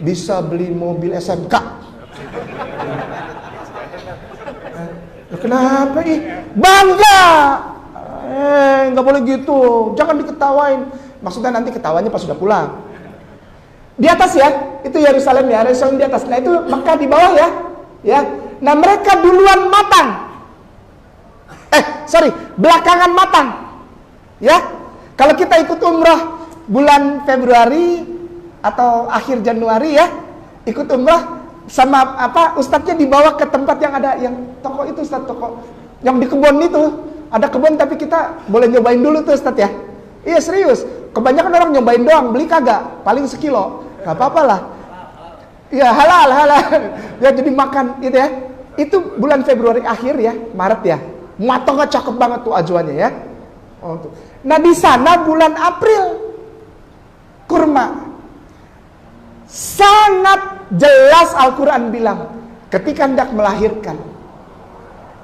Bisa beli mobil SMK. Kenapa bangga. Nggak boleh gitu. Jangan diketawain. Maksudnya nanti ketawanya pas sudah pulang. Di atas ya, itu Yerusalem ya, Yerusalem di atas. Nah itu Mekah di bawah ya. Ya. Nah mereka duluan matang. Belakangan matang. Ya. Kalau kita ikut umrah bulan Februari atau akhir Januari ya, ikut umrah sama ustadznya dibawa ke tempat yang ada yang toko itu Ustadz, toko yang di kebun itu. Ada kebun tapi kita boleh nyobain dulu tuh Ustadz ya. Iya serius. Kebanyakan orang nyobain doang, beli kagak, paling sekilo. Gak apa-apa lah. Ya halal. Ya jadi makan itu ya. Itu bulan Februari akhir ya, Maret ya. Matangnya cakep banget tuh ajuannya ya. Oh, tuh. Nah di sana bulan April kurma. Sangat jelas Al-Quran bilang ketika hendak melahirkan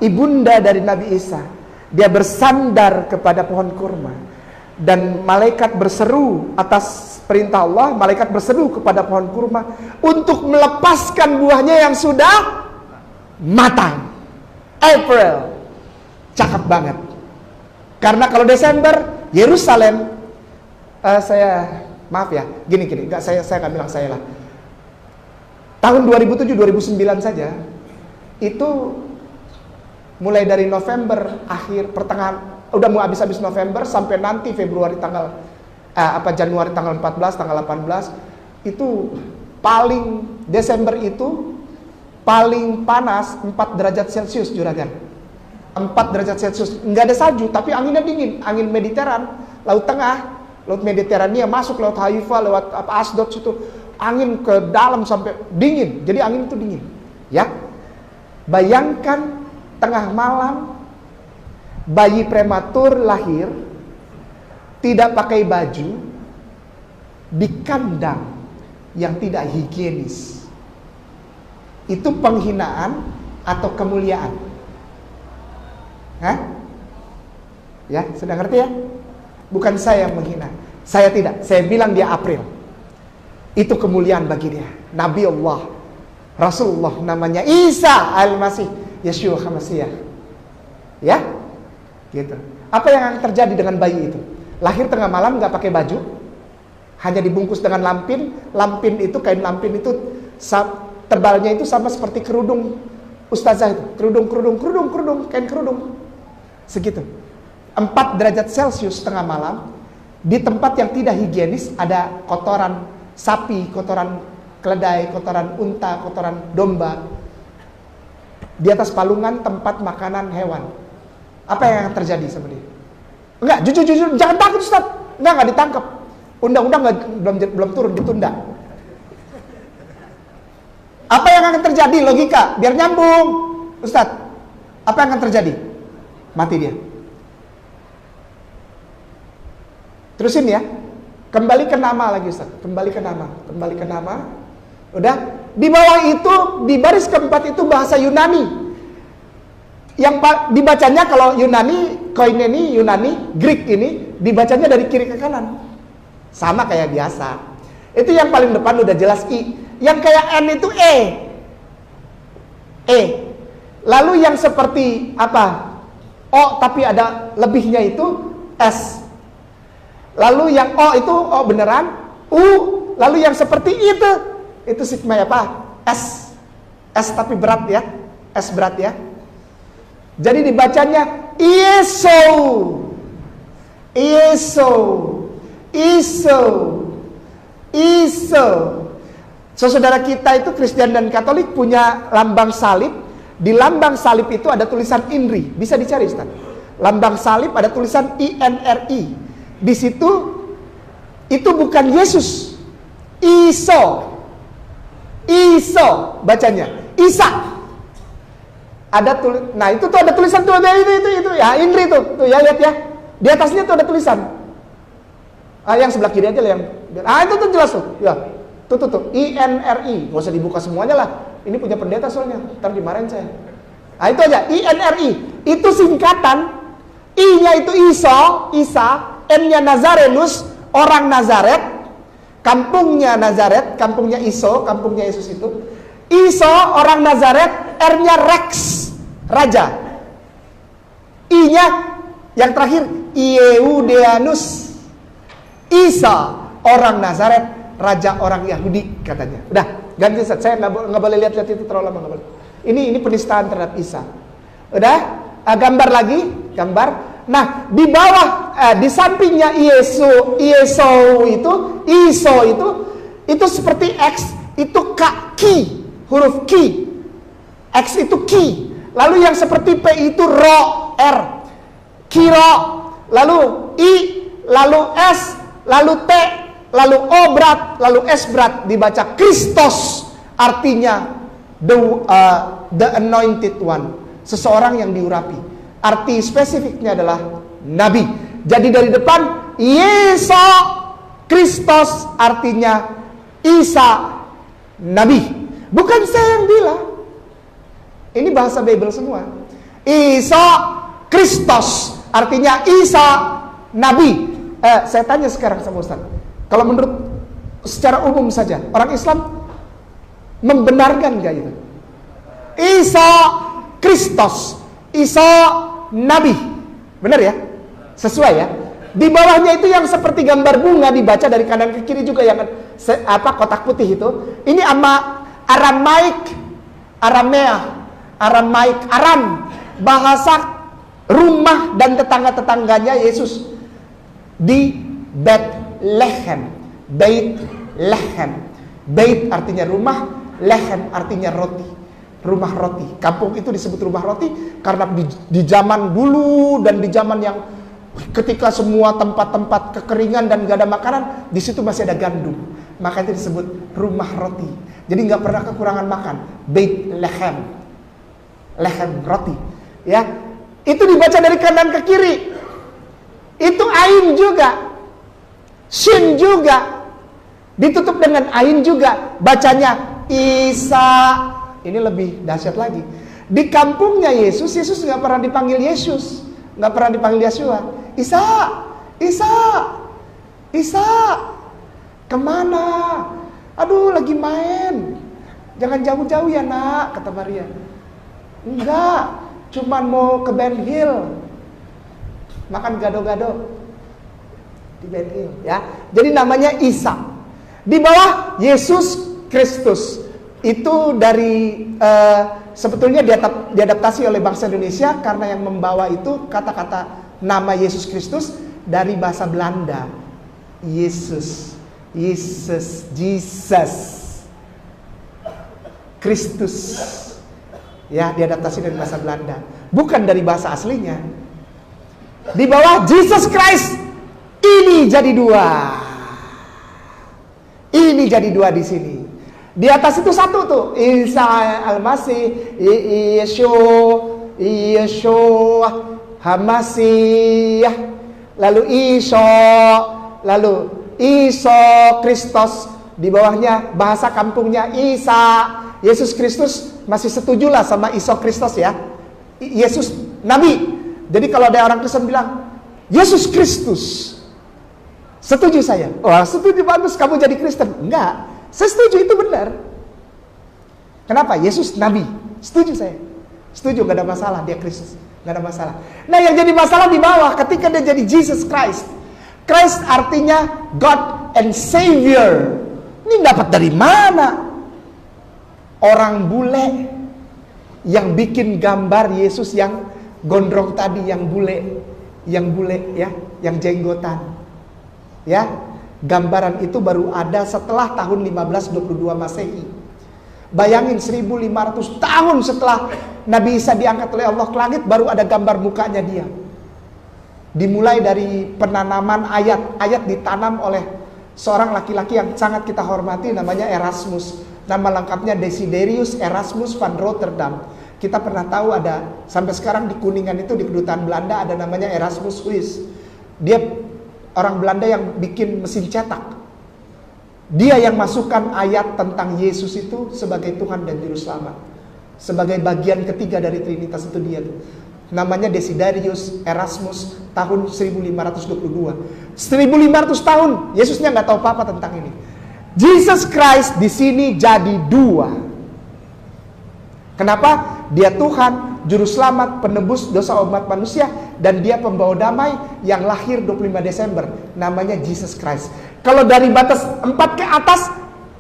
ibunda dari Nabi Isa, dia bersandar kepada pohon kurma dan malaikat berseru atas perintah Allah, malaikat berseru kepada pohon kurma untuk melepaskan buahnya yang sudah matang. April, cakep banget. Karena kalau Desember, Yerusalem, maaf ya, gini, nggak saya akan bilang saya lah. Tahun 2007-2009 saja, itu mulai dari November akhir pertengahan, udah mau habis November sampai nanti Februari tanggal Januari tanggal 14, tanggal 18 itu paling, Desember itu paling panas 4 derajat Celcius juragan. 4 derajat Celcius, nggak ada salju tapi anginnya dingin, angin Mediteran, Laut Tengah, Laut Mediterania masuk Laut Haifa, lewat Asdod situ, angin ke dalam sampai dingin. Jadi angin itu dingin. Ya. Bayangkan tengah malam bayi prematur lahir tidak pakai baju di kandang yang tidak higienis. Itu penghinaan atau kemuliaan? Hah? Ya, sudah ngerti ya? Bukan saya yang menghina. Saya tidak. Saya bilang dia April. Itu kemuliaan bagi dia. Nabi Allah, Rasulullah, namanya Isa Al-Masih, Yeshua HaMashiach. Ya? Gitu. Apa yang akan terjadi dengan bayi itu? Lahir tengah malam gak pakai baju, hanya dibungkus dengan lampin. Lampin itu, kain lampin itu tebalnya itu sama seperti kerudung ustazah itu. Kerudung, kain kerudung. Segitu. 4 derajat Celcius tengah malam. Di tempat yang tidak higienis, ada kotoran sapi, kotoran keledai, kotoran unta, kotoran domba. Di atas palungan tempat makanan hewan. Apa yang akan terjadi sama dia? Enggak, jujur, jangan takut Ustaz. Enggak ditangkap. Undang-undang belum turun, ditunda. Apa yang akan terjadi? Logika, biar nyambung Ustaz. Apa yang akan terjadi? Mati dia. Terusin ya. Kembali ke nama lagi Ustaz. Kembali ke nama. Udah. Di bawah itu, di baris keempat itu bahasa Yunani. Yang dibacanya kalau Yunani, koineni, Yunani, Greek ini dibacanya dari kiri ke kanan. Sama kayak biasa. Itu yang paling depan udah jelas I. Yang kayak N itu E. Lalu yang seperti apa? O tapi ada lebihnya itu S. Lalu yang O itu O beneran, U. Lalu yang seperti itu sigma apa? S. S tapi berat ya. S berat ya. Jadi dibacanya Iso. Saudara kita itu Kristen dan Katolik punya lambang salib. Di lambang salib itu ada tulisan INRI. Bisa dicari Ustaz. Lambang salib ada tulisan INRI. Di situ itu bukan Yesus. Iso bacanya. Isa. Nah itu tuh ada tulisan tuh itu ya INRI tuh ya lihat ya. Di atasnya tuh ada tulisan. Yang sebelah kiri aja lah yang. Itu tuh jelas tuh. Ya. Tuh INRI. Gak usah dibuka semuanya lah. Ini punya pendeta soalnya. Ntar dimarahin saya. Nah itu aja INRI. Itu singkatan. I-nya itu Isa. N-nya Nazarenus, orang Nazaret. Kampungnya Nazaret, kampungnya Iso, kampungnya Yesus itu. Iso, orang Nazaret. R-nya Rex, raja. I-nya yang terakhir Ieudeanus. Isa, orang Nazaret, raja orang Yahudi katanya. Udah, ganti Ustaz. Saya nggak boleh lihat itu terlalu lama, nggak boleh. Ini penistaan terhadap Isa. Udah, gambar lagi, gambar. Nah, di bawah, di sampingnya Iso itu seperti X, itu ki, huruf ki. X itu ki. Lalu yang seperti P itu ro, R. Kiro, lalu I, lalu S, lalu T, lalu O berat, lalu S berat, dibaca Kristos, artinya the anointed one, seseorang yang diurapi. Arti spesifiknya adalah Nabi. Jadi dari depan Yesus Kristus artinya Isa Nabi. Bukan saya yang bilang. Ini bahasa Bible semua. Isa Kristus artinya Isa Nabi. Saya tanya sekarang sama Ustaz. Kalau menurut secara umum saja, orang Islam membenarkan gak itu? Isa Kristus, Isa Nabi, benar ya? Sesuai ya? Di bawahnya itu yang seperti gambar bunga dibaca dari kanan ke kiri juga yang kotak putih itu. Ini Aram, bahasa rumah dan tetangga-tetangganya Yesus di Lechem. Beit Lechem. Beit artinya rumah, Lechem artinya roti. Rumah roti. Kampung itu disebut rumah roti karena di zaman dulu dan di zaman yang ketika semua tempat-tempat kekeringan dan gak ada makanan, di situ masih ada gandum. Maka itu disebut rumah roti. Jadi nggak pernah kekurangan makan. Beit Lechem. Lechem roti. Ya, itu dibaca dari kanan ke kiri. Itu ain juga, shin juga, ditutup dengan ain juga. Bacanya Isa. Ini lebih dahsyat lagi. Di kampungnya Yesus nggak pernah dipanggil Yesus, nggak pernah dipanggil Yeshua. Isa, Isa, Isa, kemana? Aduh, lagi main. Jangan jauh-jauh ya nak, kata Maria. Enggak, cuman mau ke Ben Hill, makan gado-gado di Ben Hill, ya. Jadi namanya Isa. Di bawah Yesus Kristus. Itu dari sebetulnya diadaptasi oleh bangsa Indonesia karena yang membawa itu kata-kata nama Yesus Kristus dari bahasa Belanda. Yesus, Jesus, Jesus, Kristus. Ya, diadaptasi dari bahasa Belanda, bukan dari bahasa aslinya. Di bawah Jesus Christ, ini jadi dua. Ini jadi dua di sini. Di atas itu satu tuh, Isa Al-Masih, Yeshua Hamasih, lalu Iso Kristus. Di bawahnya bahasa kampungnya Isa. Yesus Kristus masih setuju lah sama Iso Kristus ya. Yesus Nabi. Jadi kalau ada orang Kristen bilang Yesus Kristus, setuju saya. Wah, setuju, bagus, kamu jadi Kristen. Enggak. Saya setuju, itu benar. Kenapa? Yesus Nabi. Setuju saya. Setuju, gak ada masalah, dia Kristus. Gak ada masalah. Nah, yang jadi masalah di bawah ketika dia jadi Jesus Christ. Christ artinya God and Savior. Ini dapat dari mana? Orang bule yang bikin gambar Yesus yang gondrong tadi, yang bule ya, yang jenggotan. Ya. Gambaran itu baru ada setelah tahun 1522 Masehi. Bayangin 1500 tahun setelah Nabi Isa diangkat oleh Allah ke langit, baru ada gambar mukanya dia. Dimulai dari penanaman ayat ditanam oleh seorang laki-laki yang sangat kita hormati, namanya Erasmus. Nama lengkapnya Desiderius Erasmus van Rotterdam. Kita pernah tahu ada, sampai sekarang di Kuningan itu di kedutaan Belanda ada namanya Erasmus Swiss. Dia orang Belanda yang bikin mesin cetak. Dia yang masukkan ayat tentang Yesus itu sebagai Tuhan dan Juru Selamat. Sebagai bagian ketiga dari Trinitas itu dia tuh. Namanya Desiderius Erasmus, tahun 1522. 1500 tahun Yesusnya nggak tahu apa-apa tentang ini. Jesus Christ di sini jadi dua. Kenapa? Dia Tuhan, Juru Selamat, penebus dosa umat manusia, dan dia pembawa damai yang lahir 25 Desember. Namanya Jesus Christ. Kalau dari batas 4 ke atas,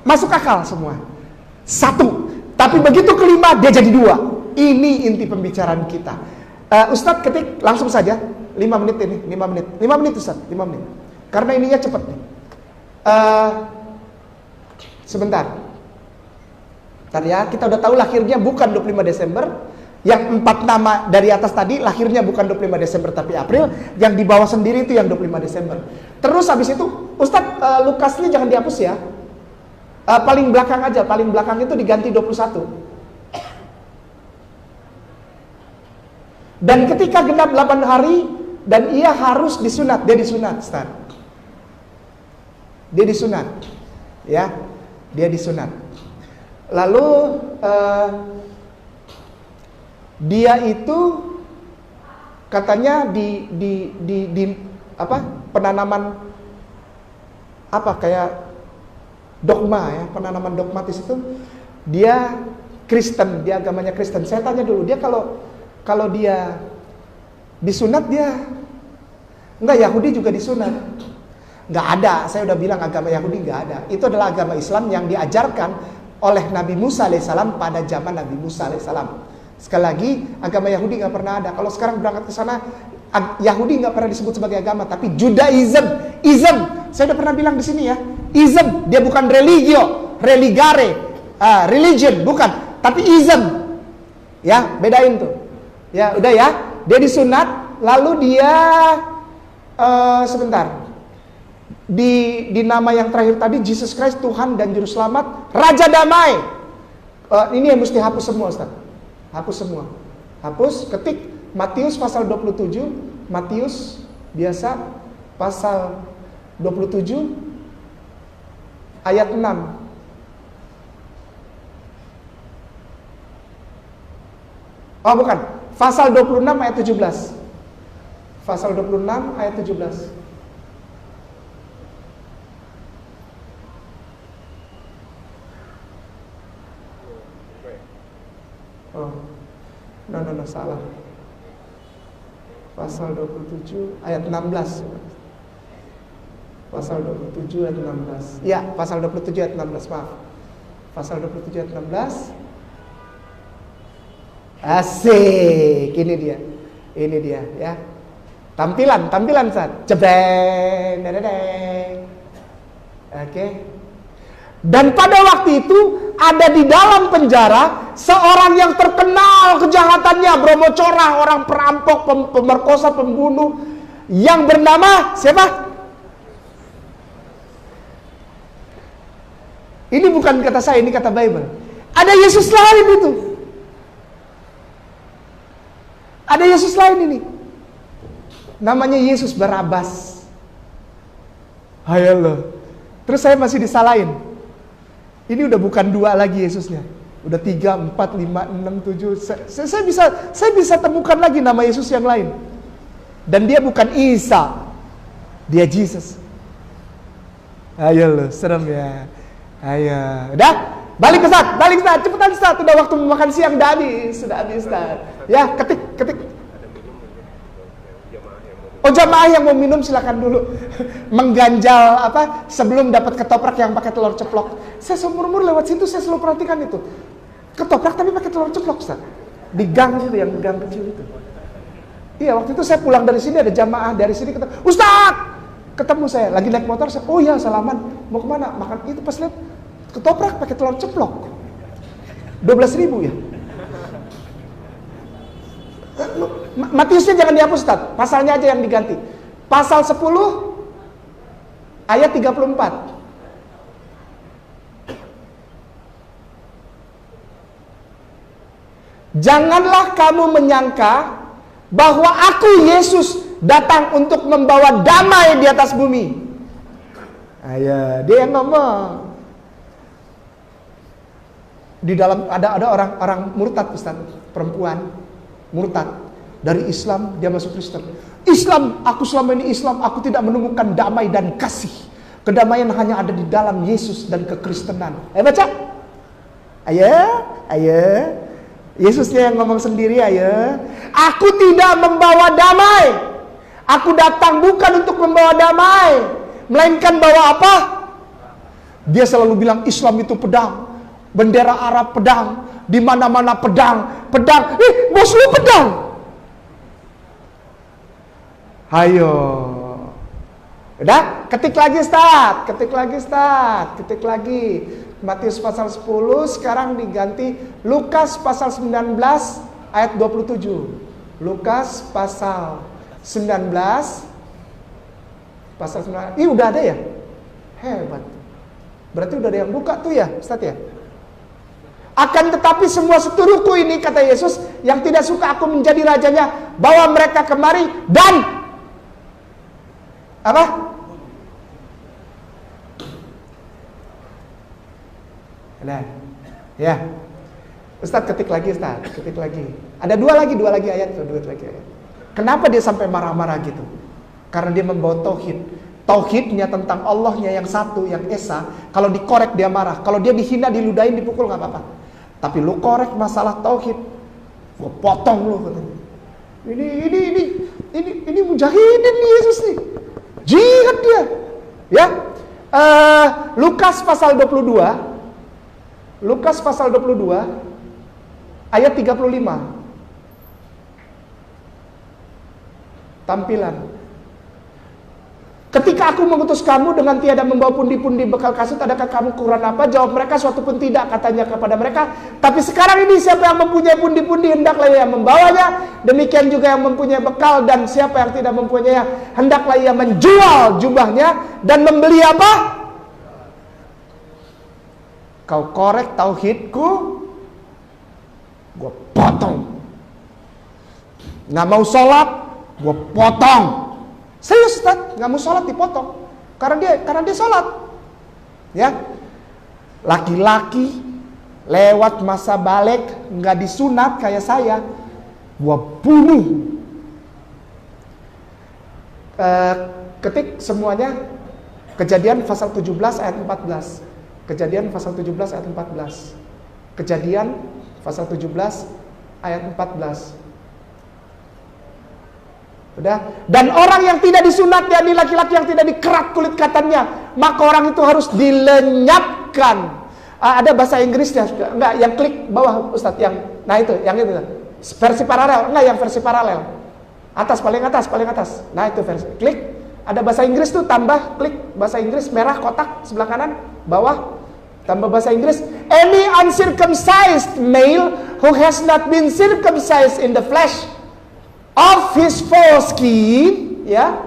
masuk akal semua. Satu. Tapi begitu kelima, dia jadi dua. Ini inti pembicaraan kita. Ustadz ketik langsung saja. 5 menit ini, 5 menit. 5 menit Ustadz, 5 menit. Karena ininya cepat nih. Sebentar. Ya, kita udah tahu lahirnya bukan 25 Desember. Yang 4 nama dari atas tadi lahirnya bukan 25 Desember tapi April. Yang di bawah sendiri itu yang 25 Desember. Terus habis itu Ustadz, Lukasnya jangan dihapus ya. Paling belakang aja, paling belakang itu diganti 21. Dan ketika genap 8 hari dan ia harus disunat, dia disunat, Ustaz. Dia disunat. Ya. Dia disunat. Lalu dia itu katanya di penanaman kayak dogma ya, penanaman dogmatis itu dia Kristen, dia agamanya Kristen. Saya tanya dulu, dia kalau dia disunat, dia enggak, Yahudi juga disunat. Enggak ada, saya udah bilang agama Yahudi enggak ada. Itu adalah agama Islam yang diajarkan oleh Nabi Musa alaihissalam pada zaman Nabi Musa alaihissalam. Sekali lagi, agama Yahudi nggak pernah ada. Kalau sekarang berangkat ke sana, Yahudi nggak pernah disebut sebagai agama, tapi Judaism, ism. Saya udah pernah bilang di sini ya, ism. Dia bukan religare, religion, bukan, tapi ism. Ya, bedain tuh. Ya, udah ya. Dia disunat, lalu dia sebentar. Di nama yang terakhir tadi, Jesus Christ, Tuhan dan Juru Selamat, Raja Damai. Ini yang mesti hapus semua, Ustaz. Hapus semua. Hapus, ketik Matius pasal 27, Matius biasa pasal 27 ayat 6. Oh bukan, pasal 26 ayat 17. Pasal 26 ayat 17. Oh, no, salah. Pasal 27 ayat 16. Pasal 27 ayat 16. Ya, pasal 27 ayat 16, maaf. Pasal 27 ayat 16. Asik, ini dia ya. Tampilan saat jebeng, Oke. Dan pada waktu itu ada di dalam penjara seorang yang terkenal kejahatannya, bromocora, orang perampok, pemerkosa, pembunuh, yang bernama siapa? Ini bukan kata saya, ini kata Bible. Ada Yesus lain itu. Ada Yesus lain ini. Namanya Yesus Barabas. Hai Allah. Terus saya masih disalahin. Ini udah bukan 2 lagi Yesusnya. Udah 3, 4, 5, 6, 7. Saya bisa temukan lagi nama Yesus yang lain. Dan dia bukan Isa. Dia Jesus. Ayo lo, serem ya. Ayo. Udah? Balik ke Ustaz. Cepetan Ustaz. Udah waktu makan siang sudah habis Ustaz. Ya, ketik. Oh, jamaah yang mau minum silakan dulu. Mengganjal sebelum dapat ketoprak yang pakai telur ceplok. Saya seumur-umur lewat situ saya selalu perhatikan itu. Ketoprak tapi pakai telur ceplok, Ustaz. Di gang situ, yang gang kecil itu. Iya, waktu itu saya pulang dari sini ada jamaah dari sini ketemu. Ustaz! Ketemu saya, lagi naik motor, oh ya salaman. Mau kemana? Makan itu, pas lihat ketoprak pakai telur ceplok. 12.000 ya. Matiusnya jangan dihapus, Ustaz. Pasalnya aja yang diganti. Pasal 10 ayat 34. Janganlah kamu menyangka bahwa aku Yesus datang untuk membawa damai di atas bumi. Ayo, dia yang ngomong. Di dalam ada orang murtad, Ustaz, perempuan murtad dari Islam, dia masuk Kristen. Islam, aku selama ini Islam, aku tidak menemukan damai dan kasih. Kedamaian hanya ada di dalam Yesus dan kekristenan. Ayo baca. Ayo. Yesusnya yang ngomong sendiri, ayo. Aku tidak membawa damai. Aku datang bukan untuk membawa damai, melainkan bawa apa? Dia selalu bilang Islam itu pedang. Bendera Arab pedang, di mana-mana pedang. Bos lu pedang. Ayo. Udah, ketik lagi Ustaz. Matius pasal 10 sekarang diganti Lukas pasal 19 ayat 27. Lukas pasal 19 Ih, udah ada ya? Hebat. Berarti udah ada yang buka tuh ya, Ustaz ya? Akan tetapi semua seturuhku ini, kata Yesus, yang tidak suka aku menjadi rajanya, bawa mereka kemari dan apa? Nah, ya. Ustaz ketik lagi. Ada dua lagi ayat. Kenapa dia sampai marah-marah gitu? Karena dia membawa tauhid. Tauhidnya tentang Allahnya yang satu, yang esa. Kalau dikorek dia marah. Kalau dia dihina, diludahin, dipukul nggak apa-apa. Tapi lu korek masalah tauhid, gua potong lu katanya. Ini mujahidin nih Yesus nih. Jihad dia. Ya. Lukas pasal 22 ayat 35. tampilan. Ketika aku mengutus kamu dengan tiada membawa pundi-pundi bekal kasut, adakah kamu kurang apa? Jawab mereka, suatu pun tidak, katanya kepada mereka. Tapi sekarang ini siapa yang mempunyai pundi-pundi, hendaklah ia membawanya. Demikian juga yang mempunyai bekal, dan siapa yang tidak mempunyai, hendaklah ia menjual jubahnya dan membeli apa? Kau korek tauhidku, gue potong. Nggak mau sholat, gue potong. Serius Ustaz, nggak mau sholat dipotong karena dia sholat. Ya, laki-laki lewat masa balik nggak disunat kayak saya, gua bunuh. Ketik semuanya Kejadian pasal 17 ayat 14. Kejadian pasal 17 ayat 14. Kejadian pasal 17 ayat 14. Udah. Dan orang yang tidak disunat, yakni laki-laki yang tidak dikerat kulit katanya, maka orang itu harus dilenyapkan. Ada bahasa Inggrisnya enggak? Yang klik bawah Ustadz, yang nah itu, yang itu versi paralel, enggak yang versi paralel atas, paling atas. Nah itu versi klik, ada bahasa Inggris tuh, tambah klik bahasa Inggris merah kotak sebelah kanan bawah, tambah bahasa Inggris. Any uncircumcised male who has not been circumcised in the flesh of his foreskin, ya,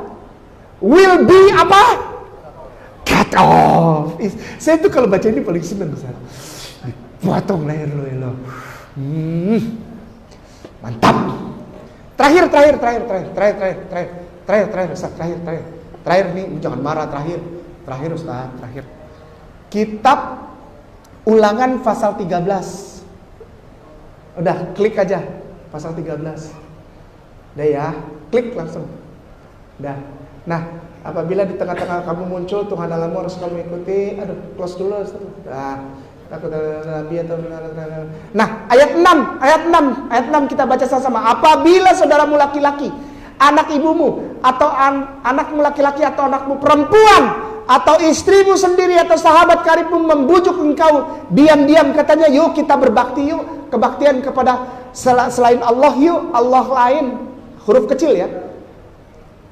will be apa? Cut off. Saya tuh kalau baca ini paling seneng, Ustaz. Dipotong leher lo. Mantap. Terakhir, Ustaz, terakhir nih, jangan marah, terakhir Ustaz, terakhir. Kitab Ulangan pasal 13. Udah, klik aja pasal 13. Udah ya, klik langsung. Udah. Nah, apabila di tengah-tengah kamu muncul Tuhan Allahmu harus kamu ikuti. Aduh, close dulu. Nah, ayat 6 kita baca sama-sama. Apabila saudaramu laki-laki, anak ibumu, atau anakmu laki-laki, atau anakmu perempuan, atau istrimu sendiri, atau sahabat karibmu membujuk engkau diam-diam, katanya, yuk kita berbakti, yuk kebaktian kepada selain Allah, yuk Allah lain, huruf kecil ya,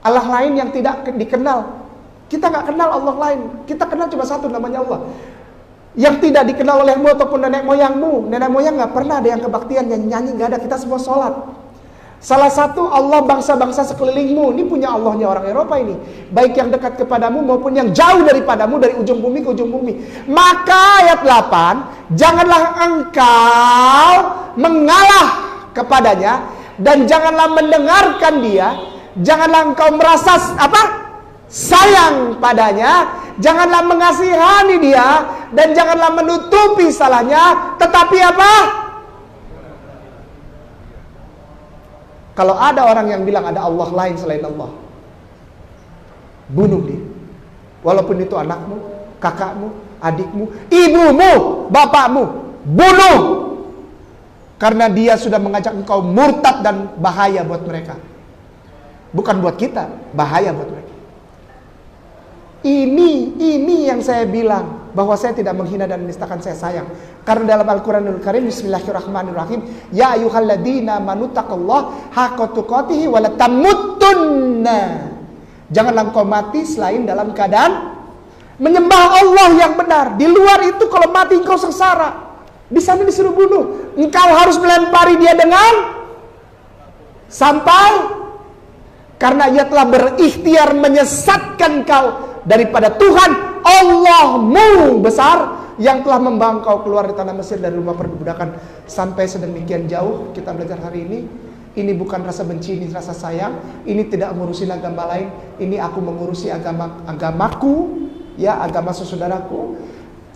Allah lain yang tidak dikenal. Kita nggak kenal Allah lain, kita kenal cuma satu, namanya Allah, yang tidak dikenal olehmu ataupun nenek moyangmu. Nenek moyang nggak pernah ada yang kebaktian, nyanyi nggak ada, kita semua sholat. Salah satu Allah bangsa-bangsa sekelilingmu, ini punya Allahnya orang Eropa ini, baik yang dekat kepadamu maupun yang jauh daripadamu, dari ujung bumi ke ujung bumi. Maka ayat 8, janganlah engkau mengalah kepadanya, dan janganlah mendengarkan dia, janganlah engkau merasa sayang padanya, janganlah mengasihani dia, dan janganlah menutupi salahnya, tetapi apa? Kalau ada orang yang bilang ada Allah lain selain Allah, bunuh dia. Walaupun itu anakmu, kakakmu, adikmu, ibumu, bapakmu, bunuh. Karena dia sudah mengajak engkau murtad dan bahaya buat mereka. Bukan buat kita, bahaya buat mereka. Ini yang saya bilang, bahwa saya tidak menghina dan menistakan, saya sayang. Karena dalam Al-Quranul Karim, Bismillahirrahmanirrahim, ya ayyuhalladzina manuttaqallah haqqa tuqatih wa la tamutunna. Janganlah engkau mati selain dalam keadaan menyembah Allah yang benar. Di luar itu kalau mati engkau sengsara. Di sana disuruh bunuh, engkau harus melempari dia dengan sampai, karena ia telah berikhtiar menyesatkan kau daripada Tuhan Allahmu besar, yang telah membawa kau keluar di tanah Mesir dari rumah perbudakan. Sampai sedemikian jauh kita belajar hari ini. Ini bukan rasa benci, ini rasa sayang. Ini tidak mengurusi agama lain, ini aku mengurusi agamaku, ya, agama saudaraku.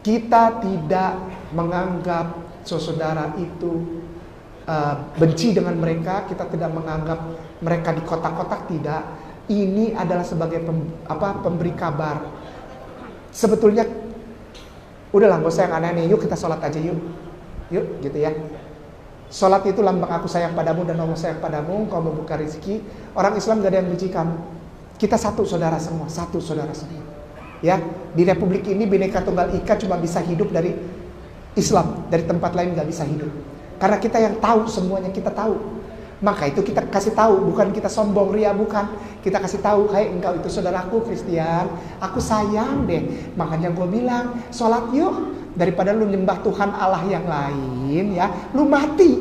Kita tidak menganggap saudara itu benci dengan mereka, kita tidak menganggap mereka di kotak-kotak, tidak. Ini adalah sebagai pemberi kabar. Sebetulnya udahlah, gak usah yang aneh-aneh, yuk kita sholat aja yuk gitu ya. Sholat itu lambang aku sayang padamu dan Allah sayang padamu, kau membuka rezeki. Orang Islam gak ada yang benci kamu. Kita satu saudara semua, ya. Di Republik ini Bhinneka Tunggal Ika cuma bisa hidup dari Islam, dari tempat lain gak bisa hidup. Karena kita yang tahu semuanya, kita tahu Maka itu kita kasih tahu, bukan kita sombong ria, bukan. Kita kasih tahu, hai engkau itu saudaraku Kristen, aku sayang deh. Makanya gue bilang, sholat yuk, daripada lu nyembah Tuhan Allah yang lain ya, lu mati.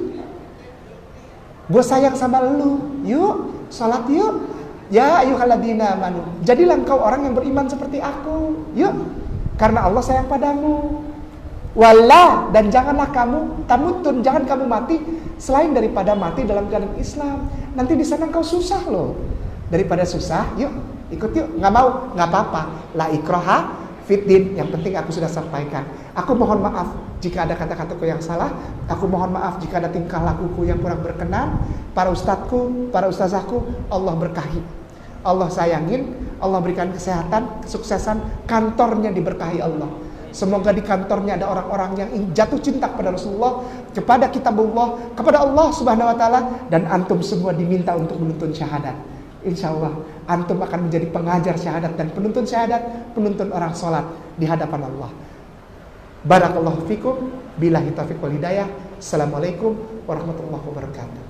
Gue sayang sama lu, yuk sholat yuk. Ya ayyuhalladzina amanu, jadilah engkau orang yang beriman seperti aku, yuk. Karena Allah sayang padamu. Wala, dan janganlah kamu tamutun, jangan kamu mati selain daripada mati dalam keadaan Islam. Nanti di sana kau susah loh. Daripada susah, yuk ikut yuk. Nggak mau, nggak apa-apa. La ikraha fiddin. Yang penting aku sudah sampaikan. Aku mohon maaf jika ada kata-kataku yang salah. Aku mohon maaf jika ada tingkah lakuku yang kurang berkenan. Para ustadzku, para ustazahku, Allah berkahi, Allah sayangin, Allah berikan kesehatan, kesuksesan, kantornya diberkahi Allah. Semoga di kantornya ada orang-orang yang jatuh cinta kepada Rasulullah, kepada kitabullah, kepada Allah Subhanahu wa taala, dan antum semua diminta untuk menuntun syahadat. Insya Allah antum akan menjadi pengajar syahadat dan penuntun syahadat, penuntun orang sholat di hadapan Allah. Barakallahu fikum, billahi taufiq wal hidayah. Assalamualaikum warahmatullahi wabarakatuh.